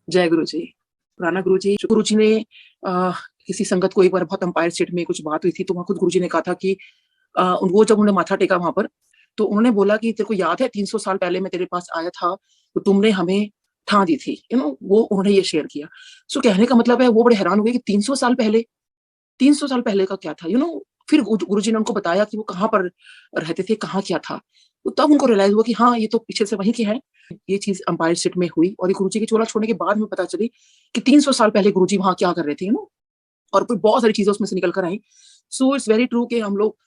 जय गुरु जी। पुराना गुरु जी ने किसी संगत को एक बार बहुत एम्पायर स्टेट में कुछ बात हुई थी, तो वहाँ खुद गुरु जी ने कहा था कि वो जब उन्होंने माथा टेका वहाँ पर, तो उन्होंने बोला कि तेरे को याद है 300 साल पहले मैं तेरे पास आया था, तो तुमने हमें ठाह दी थी। वो उन्होंने ये शेयर किया। सो कहने का मतलब है वो बड़े हैरान हुए कि 300 साल पहले, 300 साल पहले का क्या था, फिर गुरु जी ने उनको बताया कि वो कहाँ पर रहते थे, कहाँ क्या था। तो तब उनको रियलाइज हुआ कि हाँ, ये तो पीछे से वहीं के हैं। ये चीज़ एम्पायर स्टेट में हुई और ये गुरु जी की चोला छोड़ने के बाद में पता चली कि 300 साल पहले गुरु जी वहाँ क्या कर रहे थे, और फिर बहुत सारी चीज़ें उसमें से निकल कर आई। सो इट्स वेरी ट्रू कि हम लोग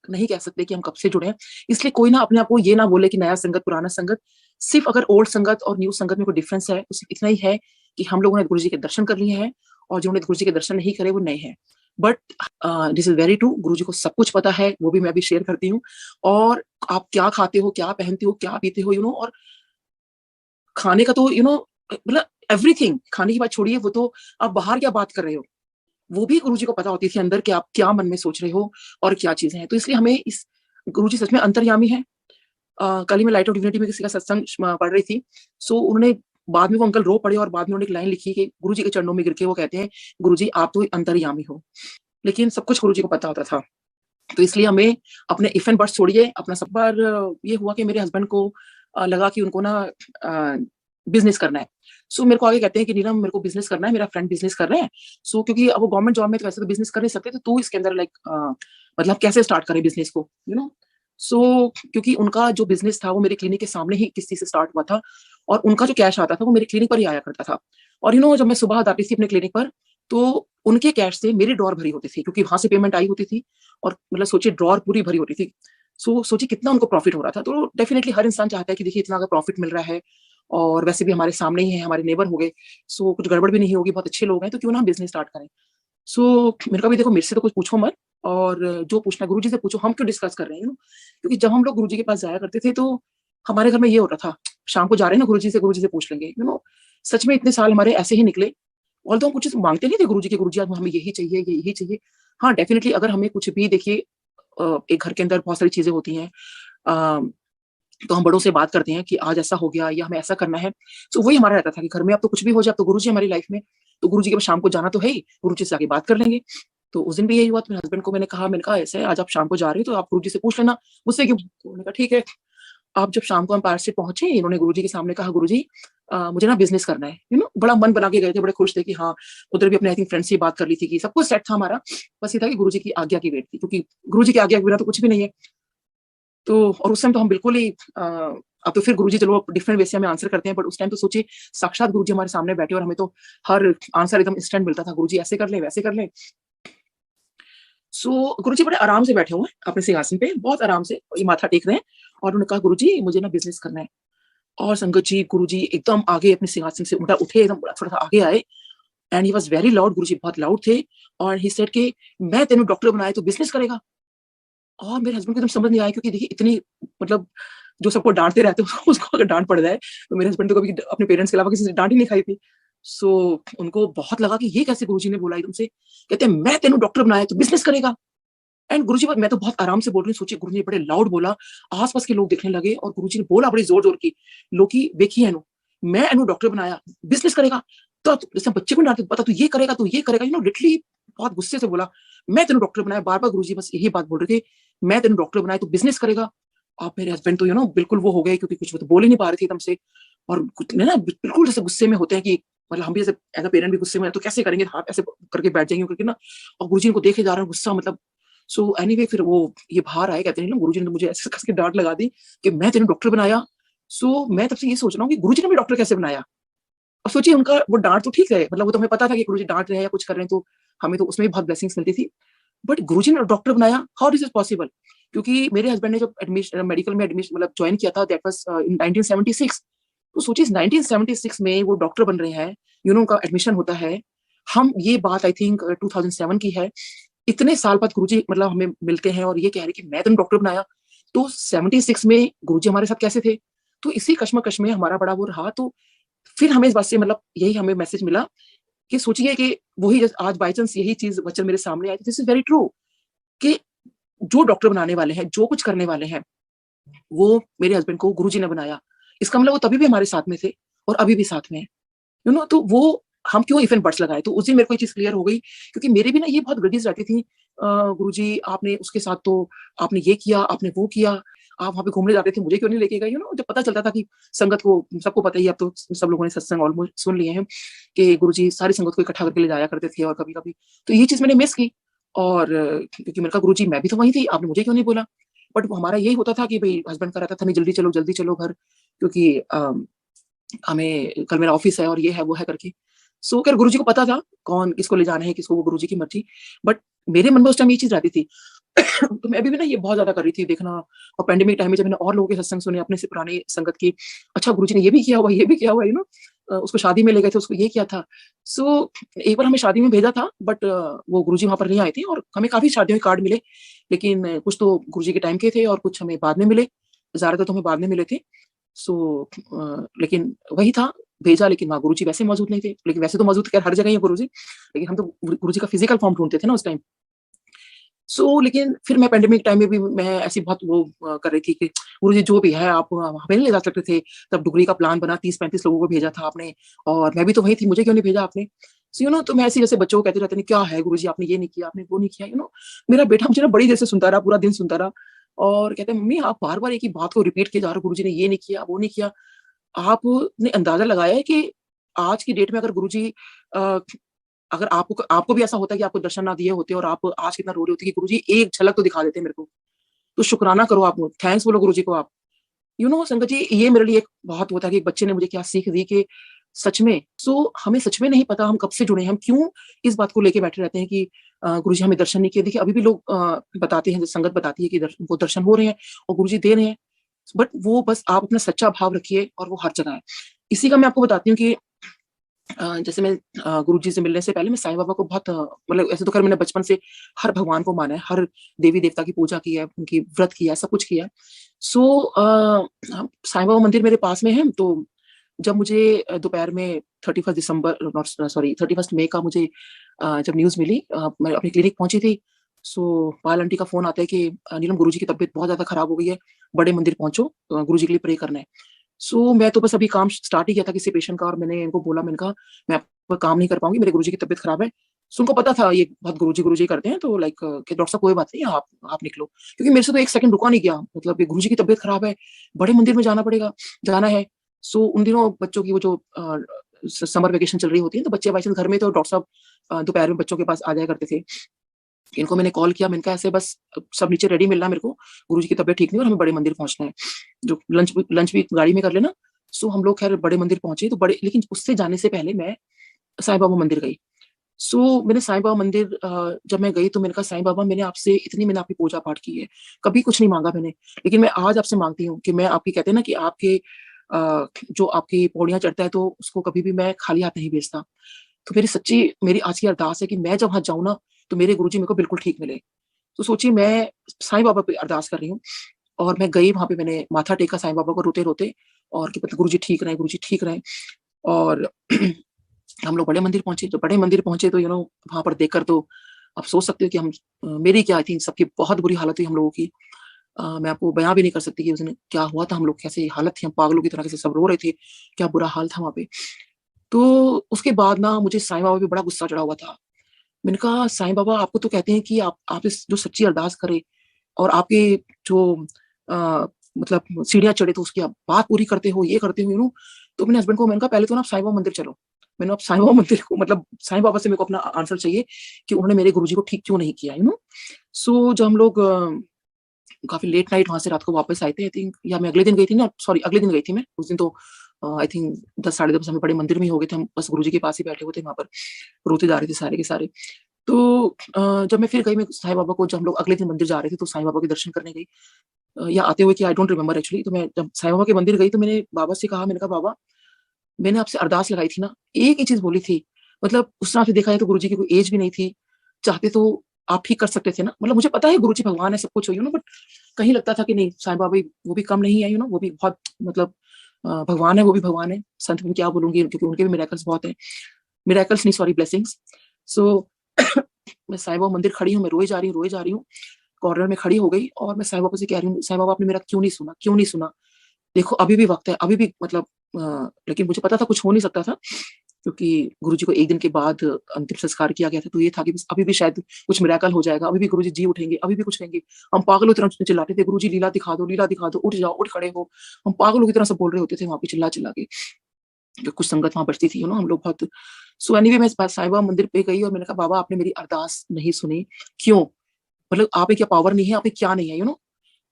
नहीं कह सकते कि हम कब से जुड़े हैं। इसलिए कोई ना अपने आप को ये ना बोले कि नया संगत, पुराना संगत। सिर्फ अगर ओल्ड संगत और न्यू संगत में कोई डिफरेंस है, उस इतना ही है कि हम लोगों ने गुरु जी के दर्शन कर लिए हैं और जिन्होंने गुरु जी के दर्शन नहीं करे वो नए हैं। But this is very true, गुरु जी को सब कुछ पता है, वो भी मैं भी शेयर करती हूँ। और आप क्या खाते हो, क्या पहनते हो, क्या पीते हो, और खाने का तो मतलब एवरीथिंग, खाने की बात छोड़िए, वो तो आप बाहर क्या बात कर रहे हो, वो भी गुरु जी को पता होती थी अंदर कि आप क्या मन में सोच रहे हो और क्या चीजें हैं। तो इसलिए हमें इस गुरु जी सच में अंतर्यामी है। कल ही मैं लाइट ऑफ डिविनिटी में किसी का सत्संग पढ़ रही थी। सो उन्होंने बाद में वो अंकल रो पड़े और बाद में उन्होंने एक लाइन लिखी कि गुरु जी के चरणों में गिर के वो कहते हैं, गुरु जी आप तो अंतर्यामी हो। लेकिन सब कुछ गुरु जी को पता होता था। तो इसलिए हमें अपने इफ एंड बट्स छोड़िए। अपना सब बार ये हुआ कि मेरे हस्बैंड को लगा कि उनको ना बिजनेस करना है। सो मेरे को आगे कहते हैं कि नीलम मेरे को बिजनेस करना है, मेरा फ्रेंड बिजनेस कर रहे हैं। सो क्योंकि अब वो गवर्नमेंट जॉब में तो वैसे तो बिजनेस कर नहीं सकते, तो तू इसके अंदर मतलब कैसे स्टार्ट करें बिजनेस को, सो क्योंकि उनका जो बिजनेस था वो मेरे क्लिनिक के सामने ही किसी से स्टार्ट हुआ था और उनका जो कैश आता था वो मेरे क्लिनिक पर ही आया करता था। और जब मैं सुबह आती थी अपने क्लिनिक पर, तो उनके कैश से मेरी ड्रॉर भरी होती थी क्योंकि वहां से पेमेंट आई होती थी। और मतलब सोचिए ड्रॉर पूरी भरी होती थी। सो सोचिए कितना उनको प्रॉफिट हो रहा था। तो डेफिनेटली हर इंसान चाहता है कि देखिए इतना अगर प्रॉफिट मिल रहा है और वैसे भी हमारे सामने ही है, हमारे नेबर हो गए, सो कुछ गड़बड़ भी नहीं होगी, बहुत अच्छे लोग हैं, तो क्यों ना हम बिजनेस स्टार्ट करें। सो मेरे को भी देखो, मेरे से तो कुछ पूछो मत, और जो पूछना गुरु जी से पूछो, हम क्यों डिस्कस कर रहे हैं, क्योंकि जब हम लोग गुरु जी के पास जाया करते थे तो हमारे घर में ये होता था, शाम को जा रहे हैं ना गुरु जी से पूछ लेंगे। सच में इतने साल हमारे ऐसे ही निकले। और तो हम कुछ मांगते नहीं थे गुरु जी के, गुरु जी आज हमें यही चाहिए, यही चाहिए। हाँ डेफिनेटली अगर हमें कुछ भी, देखिए एक घर के अंदर बहुत सारी चीजें होती हैं, तो हम बड़ों से बात करते हैं कि आज ऐसा हो गया या हमें ऐसा करना है। तो वही हमारा रहता था कि घर में अब तो कुछ भी हो जाए, अब तो गुरु जी हमारी लाइफ में, तो गुरु जी के पास शाम को जाना तो है ही, गुरु जी से आगे बात कर लेंगे। तो उस दिन भी यही हुआ। तो मेरे हस्बैंड को मैंने कहा ऐसे है, आज आप शाम को जा रहे हो तो आप गुरु जी से पूछ लेना, मुझसे क्यों। तो उन्होंने कहा ठीक है। आप जब शाम को हम पार्क से पहुंचे, इन्होंने गुरु जी के सामने कहा, गुरु जी मुझे ना बिजनेस करना है। बड़ा मन बना के गए थे, बड़े खुश थे कि हाँ। उधर भी अपने आई थिंक फ्रेंड से बात कर ली थी कि सब कुछ सेट था हमारा। बस ये था कि गुरु जी की आज्ञा की वेट थी, क्योंकि गुरु जी की आज्ञा के बिना तो कुछ भी नहीं है। तो और उस टाइम तो हम बिल्कुल ही अब तो फिर गुरुजी चलो डिफरेंट वे से हमें आंसर करते हैं, बट उस टाइम तो सोचिए साक्षात गुरुजी हमारे सामने बैठे और हमें तो हर आंसर एकदम इंस्टेंट मिलता था, गुरुजी ऐसे कर ले, वैसे कर ले। सो गुरुजी बड़े आराम से बैठे हुए हैं अपने सिंहासन पे, बहुत आराम से ये माथा टेक रहे हैं। और उन्होंने कहा, गुरुजी मुझे ना बिजनेस करना है। और संगत जी, गुरुजी एकदम आगे अपने सिंहासन से उठे, एकदम थोड़ा सा आगे आए, and he was very loud. Guruji बहुत लाउड थे और ही सेड कि मैं तेनू डॉक्टर बनाया तो बिजनेस करेगा। और मेरे हस्बैंड को एकदम समझ नहीं आया, क्योंकि देखिए इतनी मतलब जो सबको डांटते रहते हैं उसको अगर डांट पड़ जाए, तो मेरे हस्बैंड तो कभी अपने पेरेंट्स के अलावा किसी से डांट ही नहीं खाई थी। सो उनको बहुत लगा कि ये कैसे गुरुजी ने बोला एकदम से। कहते हैं मैं तेनू डॉक्टर बनाया तो बिजनेस करेगा। एंड गुरुजी, मैं तो बहुत आराम से बोल रही हूँ, सोचिए गुरुजी बड़े लाउड बोला, आसपास के लोग देखने लगे और गुरुजी ने बोला बड़ी जोर जोर की, लोकी देखिए एनु, मैं एनु डॉक्टर बनाया, बिजनेस करेगा। तो जैसे बच्चे को डांटते, पता तू ये करेगा, तू ये करेगा, लिटरली बहुत गुस्से से बोला, मैं तेनू डॉक्टर बनाया। बार बार गुरुजी बस यही बात बोल रहे थे, मैं तेनू डॉक्टर बनाया तो बिजनेस करेगा। अब मेरे हस्बैंड तो बिल्कुल वो हो गए, क्योंकि कुछ वो तो बोल ही नहीं पा रहे थे एकदम से। और ना बिल्कुल जैसे गुस्से में होते हैं कि मतलब हम भी जैसे एज अ पेरेंट भी गुस्से में तो कैसे करेंगे, हाथ ऐसे करके बैठ जाएंगे करके ना। और गुरुजी को देखे जा रहे हैं गुस्सा, मतलब। सो एनीवे फिर वो ये बाहर आए, कहते हैं ना गुरुजी ने मुझे ऐसे कस के डांट लगा दी कि मैं तेरे डॉक्टर बनाया। सो मैं तब से ये सोच रहा हूँ कि गुरुजी ने भी डॉक्टर कैसे बनाया। अब सोचिए उनका वो डांट तो ठीक है, मतलब वो तो हमें पता था कि गुरुजी डांट रहे हैं या कुछ कर रहे हैं, तो हमें तो उसमें भी बहुत ब्लेसिंग्स मिलती थी। बट गुरुजी ने डॉक्टर बनाया, हाउ दिस इज पॉसिबल। क्योंकि मेरे हस्बैंड ने जब एडमिशन मेडिकल में एडमिशन मतलब ज्वाइन किया था, दैट वाज इन 1976। तो सोचिए 1976 में वो डॉक्टर बन रहे हैं, उनका एडमिशन होता है। हम ये बात आई थिंक 2007 की है। इतने साल बाद गुरुजी मतलब हमें मिलते हैं और ये कह रहे कि मैं तुम डॉक्टर बनाया। तो 76 में गुरुजी हमारे साथ कैसे थे। तो इसी कश्मकश में हमारा बड़ा वो रहा। तो फिर हमें इस बात से मतलब यही हमें मैसेज मिला कि सोचिए कि वही आज बाई चांस यही चीज वचन मेरे सामने आई, दिस इज वेरी ट्रू, कि जो डॉक्टर बनाने वाले हैं, जो कुछ करने वाले हैं, वो मेरे हस्बैंड को गुरुजी ने बनाया। इसका मतलब वो तभी भी हमारे साथ में थे और अभी भी साथ में है। तो वो हम क्यों इफ एंड बट्स लगाए? तो उस दिन मेरे को ये चीज़ क्लियर हो गई, क्योंकि मेरे भी ना ये बहुत ग्रजेस रहती थी। गुरुजी आपने उसके साथ तो आपने ये किया, आपने वो किया, आप वहाँ पे घूमने जाते थे, मुझे क्यों नहीं लेके गए? जब पता चलता था कि संगत को सबको पता ही है, अब तो सब लोगों ने सत्संग ऑलमोस्ट सुन लिए हैं कि गुरुजी सारी संगत को इकट्ठा करके ले जाया करते थे और कभी-कभी। तो ये चीज़ मैंने मिस की, और क्योंकि मैंने कहा गुरुजी मैं भी तो वहीं थी, आपने मुझे क्यों नहीं बोला? बट वो हमारा यही होता था कि भई हस्बैंड का रहता था, नहीं जल्दी चलो घर, क्योंकि हमें कल मेरा ऑफिस है और ये है, वो है करके। सो खैर गुरुजी को पता था कौन किसको ले जाना है, किसको, वो गुरुजी की मर्ज़ी। बट मेरे मन में उस टाइम ये चीज़ रहती थी। तो मैं अभी भी ना ये बहुत ज़्यादा कर रही थी देखना, और पैंडेमिक टाइम में जब मैंने और लोगों के सत्संग सुने अपने से पुराने संगत की, अच्छा गुरुजी ने ये भी किया हुआ, ये भी किया हुआ, उसको शादी में ले गए थे, उसको ये किया था। सो एक बार हमें शादी में भेजा था, बट वो गुरुजी वहाँ पर नहीं आए थे, और हमें काफ़ी शादियों के कार्ड मिले, लेकिन कुछ तो गुरुजी के टाइम के थे और कुछ हमें बाद में मिले, ज़्यादातर तो हमें बाद में मिले थे। सो लेकिन वही था, भेजा, लेकिन वहाँ गुरुजी वैसे मौजूद नहीं थे। लेकिन वैसे तो मौजूद खैर हर जगह ही है गुरुजी, लेकिन हम तो गुरुजी का फिज़िकल फॉर्म ढूँढते थे ना उस टाइम। लेकिन फिर मैं पैंडेमिक टाइम में भी मैं ऐसी बहुत वो कर रही थी कि गुरुजी जो भी है आप हमें नहीं ले जा सकते थे। तब डुगरी का प्लान बना, 30-35 लोगों को भेजा था आपने, और मैं भी तो वहीं थी, मुझे क्यों नहीं भेजा आपने? तो मैं ऐसे जैसे बच्चों को कहते रहते हैं, क्या है गुरुजी आपने ये नहीं किया, आपने वो नहीं किया, मेरा बेटा मुझे ना बड़ी देर से सुनता रहा, पूरा दिन सुनता रहा, और कहता है, "मम्मी आप बार-बार एक ही बात को रिपीट किए जा रहे हो, गुरुजी ने ये नहीं किया, वो नहीं किया।" आपने अंदाज़ा लगाया है कि आज की डेट में अगर गुरुजी अ, अगर आपको आपको भी ऐसा होता है कि आपको दर्शन ना दिए होते और आप आज कितना रो रहे होते कि गुरुजी एक झलक तो दिखा देते मेरे को, तो शुकराना करो आप, थैंक्स बोलो गुरुजी को आप। संगत जी, ये मेरे लिए एक बहुत वो था कि एक बच्चे ने मुझे क्या सीख दी कि सच में हमें सच में नहीं पता हम कब से जुड़े हैं, हम क्यों इस बात को लेके बैठे रहते हैं कि गुरुजी हमें दर्शन नहीं किए। देखिए अभी भी लोग बताते हैं, संगत बताती है कि उनको दर्शन हो रहे हैं और गुरुजी दे रहे हैं, बट वो बस आप अपना सच्चा भाव रखिए और वो हर जगह है। इसी का मैं आपको बताती हूँ कि जैसे मैं गुरुजी से मिलने से पहले मैं साईं बाबा को बहुत मतलब ऐसे तो खैर मैंने बचपन से हर भगवान को माना है, हर देवी-देवता की पूजा की है, उनकी व्रत किया है, सब कुछ किया है। हम साईं बाबा मंदिर मेरे पास में है, तो जब मुझे दोपहर में 31 दिसंबर नॉट सॉरी 31 मई का मुझे जब न्यूज़ मिली, मैं अपनी क्लिनिक पहुँची थी, पाल आंटी का फ़ोन आता है कि नीलम गुरुजी की तबीयत बहुत ज़्यादा खराब हो गई है, बड़े मंदिर पहुँचो, गुरुजी के लिए प्रे करना है। मैं तो बस अभी काम स्टार्ट ही किया था किसी पेशेंट का, और मैंने इनको बोला, मैंने कहा, "मैं आपका काम नहीं कर पाऊँगी, मेरे गुरुजी की तबीयत खराब है।" उनको पता था ये बहुत गुरुजी करते हैं, तो लाइक कि डॉक्टर साहब कोई बात नहीं, आप निकलो। क्योंकि मेरे से तो 1 सेकंड रुका नहीं गया, मतलब ये गुरुजी की तबीयत खराब है, बड़े मंदिर में जाना है। उन दिनों बच्चों की वो जो समर वेकेशन चल रही होती है, तो बच्चे बाई चांस घर में थे, और डॉक्टर साहब दोपहर में बच्चों के पास आ जाया करते थे। इनको मैंने कॉल किया, मैंने कहा ऐसे बस सब नीचे रेडी मिलना मेरे को, गुरुजी की तबीयत ठीक नहीं है और हमें बड़े मंदिर पहुँचना है। जो लंच भी गाड़ी में कर लेना। हम लोग खैर बड़े मंदिर पहुँचे, तो बड़े लेकिन उससे जाने से पहले मैं साईं बाबा मंदिर गई। मैंने साईं बाबा मंदिर जब मैं गई, तो मैंने कहा, साईं बाबा मैंने आपकी पूजा-पाठ की है, कभी कुछ नहीं माँगा मैंने, लेकिन मैं आज आपसे माँगती हूँ कि मैं आपकी, कहते हैं ना कि आपके जो आपकी पौड़ियाँ चढ़ता है, तो उसको कभी भी मैं खाली हाथ नहीं भेजता। तो मेरी आज की अरदास है कि मैं जब वहाँ जाऊँ ना, तो मेरे गुरुजी मेरे को बिल्कुल ठीक मिले। तो सोचिए मैं साईं बाबा पे अरदास कर रही हूँ, और मैं गई वहाँ पे, मैंने माथा टेका साईं बाबा को रोते-रोते, और कि मतलब गुरुजी ठीक रहें। और हम लोग बड़े मंदिर पहुँचे, जब बड़े मंदिर पहुँचे, तो वहाँ पर देखकर तो आप सोच सकते हो कि मेरी क्या, आई थिंक सबकी बहुत बुरी हालत हुई हम लोगों की। मैं आपको बयाँ भी नहीं कर सकती कि उस दिन क्या हुआ था, हम लोग कैसे हालत थी, हम पागलों की तरह कैसे सब रो रहे थे, क्या बुरा हाल था वहाँ पे। तो उसके बाद ना मुझे साईं बाबा पे बड़ा गुस्सा चढ़ा हुआ था। मैंने कहा, साईं बाबा आपको तो कहते हैं कि आप इस जो सच्ची अरदास करें, और आपके जो अ, मतलब सीढ़ियाँ चढ़े तो उसकी आप बात पूरी करते हो, ये करते हो, तो मैंने हस्बैंड को मैंने कहा, पहले तो ना आप साईं बाबा मंदिर चलो। मैंने अब साईं बाबा मंदिर को, मतलब साईं बाबा से मेरे को अपना आंसर चाहिए कि उन्होंने मेरे गुरुजी को ठीक क्यों नहीं किया, जब हम लोग काफ़ी लेट नाइट वहाँ से रात को वापस आए थे, आई थिंक, या मैं अगले दिन गई थी ना, सॉरी अगले दिन गई थी मैं। उस दिन तो आई थिंक 10 साढ़े 10 हमें बड़े मंदिर में ही हो गए थे, हम बस गुरुजी के पास ही बैठे हुए थे वहाँ पर, रोते जा रहे थे सारे के सारे। जब मैं फिर गई, मैं साईं बाबा को, जब हम लोग अगले दिन मंदिर जा रहे थे, तो साईं बाबा के दर्शन करने गई, या आते हुए कि आई डोंट रिमेंबर एक्चुअली। तो मैं जब साईं बाबा के मंदिर गई, तो मैंने बाबा से कहा, मैंने कहा, बाबा मैंने आपसे अरदास लगाई थी ना, एक ही चीज़ बोली थी, मतलब उस तरह से देखा जाए तो गुरुजी की कोई ऐज भी नहीं थी, चाहते तो आप ठीक कर सकते थे ना। मतलब मुझे पता है गुरुजी भगवान है, सब कुछ है, बट कहीं लगता था कि नहीं, साईं बाबा भी, वो भी कम नहीं है, वो भी बहुत, मतलब भगवान है, वो भी भगवान है। संत में क्या बोलूँगी, क्योंकि उनके भी मिरेकल्स बहुत हैं। मिरेकल्स नहीं, सॉरी, ब्लेसिंग्स। सो मैं साईं बाबा मंदिर खड़ी हूँ, मैं रोए जा रही हूँ, कॉर्नर में खड़ी हो गई, और मैं साईं बाबा से कह रही हूँ, साईं बाबा आपने मेरा क्यों नहीं सुना? क्यों नहीं सुना? देखो अभी भी वक़्त है, अभी भी मतलब लेकिन मुझे पता था कुछ हो नहीं सकता था। क्योंकि गुरुजी को 1 दिन के बाद अंतिम संस्कार किया गया था, तो ये था कि बस अभी भी शायद कुछ मिरेकल हो जाएगा, अभी भी गुरुजी जी उठेंगे, अभी भी कुछ कहेंगे। हम पागलों की तरह चिल्लाते थे, "गुरुजी लीला दिखा दो, उठ जाओ, उठ खड़े हो।" हम पागलों की तरह सब बोल रहे होते थे वहाँ पे चिल्ला-चिल्ला के। जो कुछ संगत वहाँ बचती थी, हम लोग बहुत। सो एनीवे मैं इस बार साईं बाबा मंदिर पे गई और मैंने कहा, "बाबा आपने मेरी अरदास नहीं सुनी, क्यों? मतलब आप में क्या पावर नहीं है, आप में क्या नहीं है?"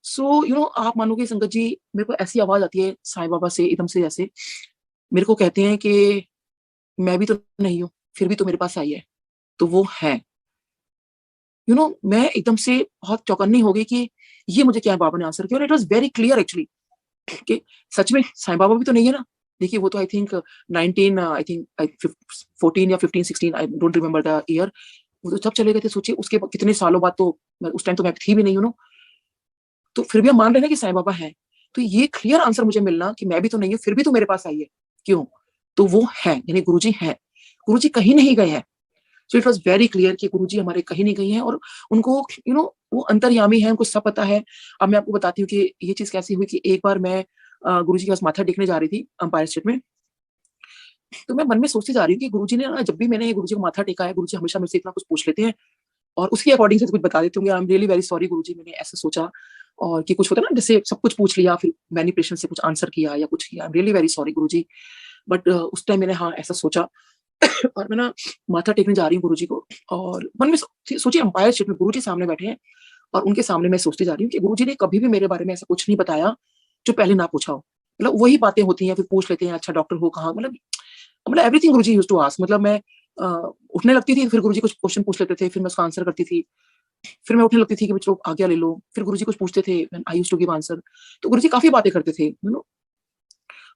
सो आप मानोगे संगत जी, मेरे को ऐसी आवाज़ आती है साईं बाबा से एकदम से ऐसे, मेरे को कहते हैं कि मैं भी तो नहीं हूँ, फिर भी तो मेरे पास आई है, तो वो है। मैं एकदम से बहुत चौकन्नी हो गई कि ये मुझे क्या बाबा ने आंसर किया, और it was very clear actually कि सच में साईं बाबा भी तो नहीं है ना। देखिए वो तो आई थिंक 19 आई थिंक 14 या 15-16, I don't remember the year. वो तो जब चले गए थे, सोचिए उसके बाद कितने सालों बाद, तो उस टाइम तो मैं थी भी नहीं, तो फिर भी हम मान रहे हैं ना कि साईं बाबा हैं। तो ये क्लियर आंसर मुझे मिलना कि मैं भी तो नहीं हूँ, फिर भी तो मेरे पास आई है, क्यों? तो वो है, यानी गुरुजी हैं। गुरुजी कहीं नहीं गए हैं। So it was very clear कि गुरुजी हमारे कहीं नहीं गए हैं, और उनको वो अंतर्यामी हैं, उनको सब पता है। अब मैं आपको बताती हूँ कि ये चीज़ कैसे हुई कि एक बार मैं गुरुजी के पास माथा टेकने जा रही थी एम्पायर स्टेट में। तो मैं मन में सोचती जा रही हूँ कि गुरुजी ने ना, जब भी मैंने गुरुजी को माथा टेका है, गुरुजी हमेशा मेरे से इतना कुछ पूछ लेते हैं और उसके अकॉर्डिंग से कुछ बता देते होंगे। I am really very sorry Guruji, मैंने ऐसा सोचा, और कि कुछ होता है ना, जैसे सब कुछ पूछ लिया फिर मैनिपुलेशन से कुछ आंसर किया या कुछ किया। आई am really very sorry Guruji. But उस टाइम मैंने, हाँ, ऐसा सोचा। और मैं ना माथा टेकने जा रही हूँ गुरुजी को, और मन में सोचिए एम्पायर स्टेट में गुरुजी सामने बैठे हैं, और उनके सामने मैं सोचती जा रही हूँ कि गुरुजी ने कभी भी मेरे बारे में ऐसा कुछ नहीं बताया जो पहले ना पूछा हो। मतलब वही बातें होती हैं, फिर पूछ लेते हैं, अच्छा डॉक्टर हो कहाँ, मतलब everything guruji used to ask. मतलब मैं अ, उठने लगती थी, फिर गुरुजी कुछ क्वेश्चन पूछ लेते थे, फिर मैं उसका आंसर करती थी। फिर मैं उठने लगती थी कि चलो आज्ञा ले लो, फिर गुरुजी कुछ पूछते थे, I used to give answer. तो गुरुजी काफ़ी बातें करते थे,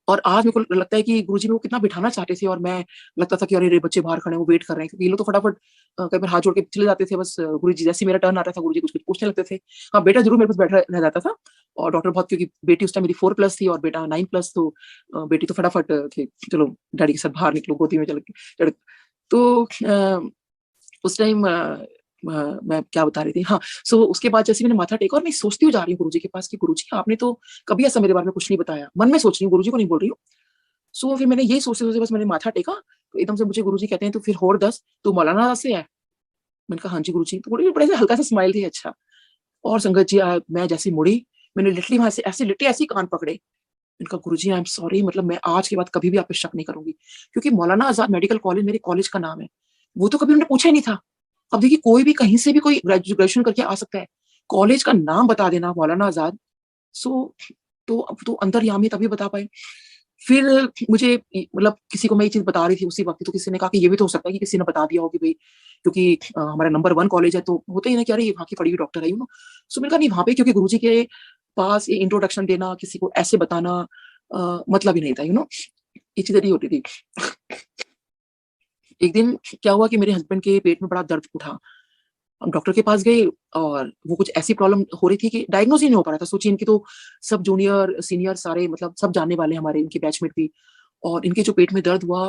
और आज मेरे को लगता है कि गुरुजी मेरे को कितना बिठाना चाहते थे, और मैं, लगता था कि अरे रे बच्चे बाहर खड़े हैं, वो वेट कर रहे हैं, क्योंकि ये लोग तो फटाफट कई बार हाथ जोड़ के चले जाते थे। बस गुरुजी जैसे ही मेरा टर्न आता था, गुरुजी कुछ कुछ पूछने लगते थे। हाँ, बेटा जरूर मेरे पास बैठा रह जाता था, और डॉक्टर बहुत, क्योंकि बेटी उस टाइम मेरी 4+ थी और बेटा 9+, तो बेटी तो फटाफट कि चलो डैडी के साथ बाहर निकलो, गोदी में चढ़। तो उस टाइम मैं क्या बता रही थी? हाँ, सो उसके बाद जैसे मैंने माथा टेका और मैं सोचती हुँ जा रही हूँ गुरुजी के पास कि गुरुजी आपने तो कभी ऐसा मेरे बारे में कुछ नहीं बताया। मन में सोच रही हूँ, गुरुजी को नहीं बोल रही हूँ। सो फिर मैंने यही सोचते-सोचते बस मैंने माथा टेका, तो एकदम से मुझे गुरुजी कहते हैं, "तो फिर होड़ दस, तू मौलाना आजाद से है?" मैंने कहा, "हाँ जी गुरुजी।" तो गुरुजी बड़े से हल्का सा स्माइल दिए, "अच्छा।" और संगत जी मैं जैसे मुड़ी, मैंने लिटरली वहाँ से ऐसे लिटे, ऐसे ही कान पकड़े। मैंने कहा, "गुरुजी आई एम सॉरी, मतलब मैं आज के बाद कभी भी आप पे शक नहीं करूँगी।" क्योंकि मौलाना आजाद मेडिकल कॉलेज मेरे कॉलेज का नाम है। वो तो कभी उन्होंने पूछा ही नहीं था। अब देखिए कोई भी कहीं से भी कोई ग्रेजुएशन करके आ सकता है। कॉलेज का नाम बता देना मौलाना आजाद, सो तो अब तो अंतर्यामी तभी बता पाए। फिर मुझे मतलब किसी को मैं ये चीज़ बता रही थी उसी वक़्त, तो किसी ने कहा कि ये भी तो हो सकता है कि किसी ने बता दिया हो कि भई, क्योंकि हमारा नंबर 1 कॉलेज है, तो होता ही है ना कि अरे ये वहाँ की पढ़ी हुई डॉक्टर है, सो मैंने कहा नहीं, वहाँ पे क्योंकि गुरुजी के पास ये इंट्रोडक्शन देना, किसी को ऐसे बताना मतलब ही नहीं था, ये चीज़ें नहीं होती थी। एक दिन क्या हुआ कि मेरे हस्बैंड के पेट में बड़ा दर्द उठा। हम डॉक्टर के पास गए, और वो कुछ ऐसी प्रॉब्लम हो रही थी कि डायग्नोज़ ही नहीं हो पा रहा था। सोचिए इनके तो सब जूनियर, सीनियर सारे, मतलब सब जानने वाले हमारे, इनके बैचमेट भी, और इनके जो पेट में दर्द हुआ,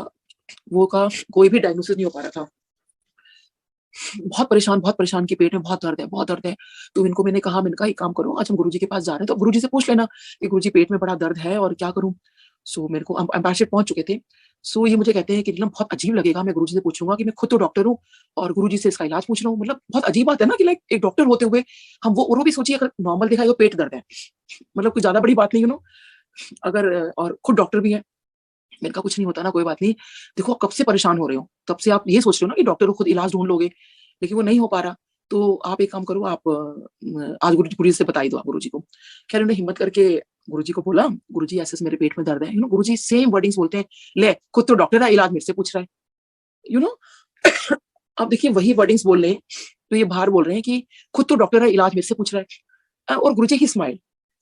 वो का कोई भी डायग्नोसिस नहीं हो पा रहा था। बहुत परेशान कि पेट में बहुत दर्द है, बहुत दर्द है। तो इनको मैंने कहा एक काम करो, आज हम गुरुजी के पास जा रहे हैं, तो गुरुजी से पूछ लेना कि गुरुजी पेट में बड़ा दर्द है और क्या करूँ? सो मेरे को हम एम्बेसडर पहुँच चुके थे। सो ये मुझे कहते हैं कि ना बहुत अजीब लगेगा, मैं गुरुजी से पूछूँगा कि मैं खुद तो डॉक्टर हूँ और गुरुजी से इसका इलाज पूछ रहा हूँ। मतलब बहुत अजीब बात है ना कि लाइक एक डॉक्टर होते हुए हम वो भी सोचिए, अगर नॉर्मल देखा जाए तो पेट दर्द है। मतलब कोई ज़्यादा बड़ी बात नहीं, अगर और खुद डॉक्टर भी हैं। मैंने कहा कुछ नहीं होता ना, कोई बात नहीं। देखो आप कब से परेशान हो रहे हो, तब से आप ये सोच रहे हो ना कि डॉक्टर को खुद इलाज ढूँढ लोगे, लेकिन वो नहीं हो पा रहा। तो आप एक काम करो, आप आज गुरुजी से बता ही दो आप गुरुजी को। खैर उन्होंने हिम्मत करके गुरुजी को बोला, गुरुजी ऐसे-ऐसे मेरे पेट में दर्द है। गुरुजी सेम वर्डिंग्स बोलते हैं, ले खुद तो डॉक्टर है, इलाज मेरे से पूछ रहा है। यू नो अब देखिए वही वर्डिंग्स बोल रहे हैं, तो ये बाहर बोल रहे हैं कि खुद तो डॉक्टर है, इलाज मेरे से पूछ रहा है। और गुरुजी की स्माइल,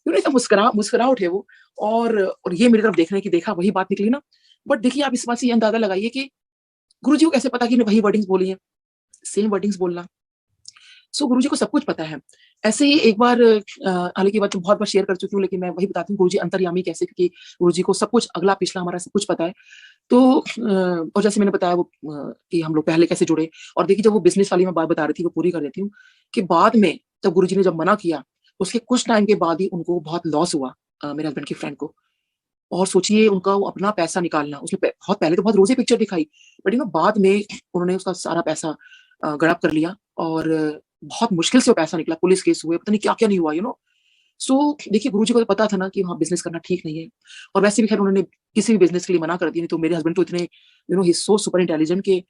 ऐसा मुस्कुरा मुस्कुरा उठे वो, और ये मेरी तरफ देख रहे हैं कि देखा वही बात निकली ना। बट देखिए आप इस बात से ये अंदाजा लगाइए कि गुरुजी को कैसे पता कि इन्होंने वही वर्डिंग्स बोली हैं, सेम वर्डिंग्स बोलना। सो गुरुजी को सब कुछ पता है। ऐसे ही एक बार हालाँकि ये बात मैं बहुत बार शेयर कर चुकी हूँ, लेकिन मैं वही बताती हूँ गुरुजी अंतर्यामी कैसे, क्योंकि गुरुजी को सब कुछ अगला-पिछला हमारा सब कुछ पता है। तो और जैसे मैंने बताया वो कि हम लोग पहले कैसे जुड़े, और देखिए जब वो बिज़नेस वाली मैं बात बता रही थी, वो पूरी कर देती हूँ, कि बाद में जब गुरुजी ने जब मना किया, उसके कुछ टाइम के बाद ही उनको बहुत लॉस हुआ, मेरे हस्बैंड की फ्रेंड को। और सोचिए उनका वो अपना पैसा निकालना, उसने बहुत पहले तो बहुत रोज़ी पिक्चर दिखाई, बट बाद में उन्होंने उसका सारा पैसा गड़प कर लिया और बहुत मुश्किल से वो पैसा निकला, पुलिस केस हुए, पता नहीं क्या-क्या नहीं हुआ, सो देखिए गुरुजी को तो पता था ना कि हाँ, बिज़नेस करना ठीक नहीं है और वैसे भी खैर उन्होंने किसी भी बिज़नेस के लिए मना कर दिया, नहीं तो मेरे हस्बैंड तो इतने he is so super intelligent कि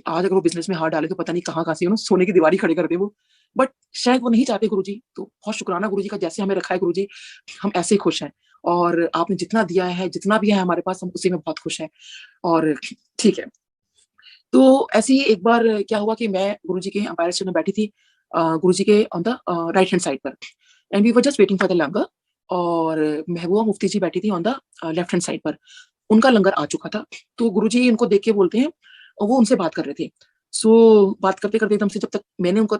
आज अगर वो बिज़नेस में हाथ डाले तो पता नहीं कहाँ-कहाँ से सोने की दीवार ही खड़े कर दें वो। बट शायद वो नहीं चाहते गुरुजी, तो बहुत शुकराना गुरुजी का, जैसे हमें रखा है गुरुजी, हम ऐसे ही खुश हैं और आपने जितना दिया है, जितना भी है हमारे पास, हम उसी में बहुत खुश हैं और ठीक है। तो ऐसे ही एक बार क्या हुआ कि मैं गुरुजी के एम्पायर स्टेट में बैठी थी, गुरुजी के on the right hand side पर, and we were just waiting for the langar और महबूबा मुफ्ती जी बैठी थी on the left hand side पर। उनका लंगर आ चुका था, तो गुरुजी इनको देख के बोलते हैं और वो उनसे बात कर रहे थे। सो बात करते-करते एकदम से जब तक मैंने उनको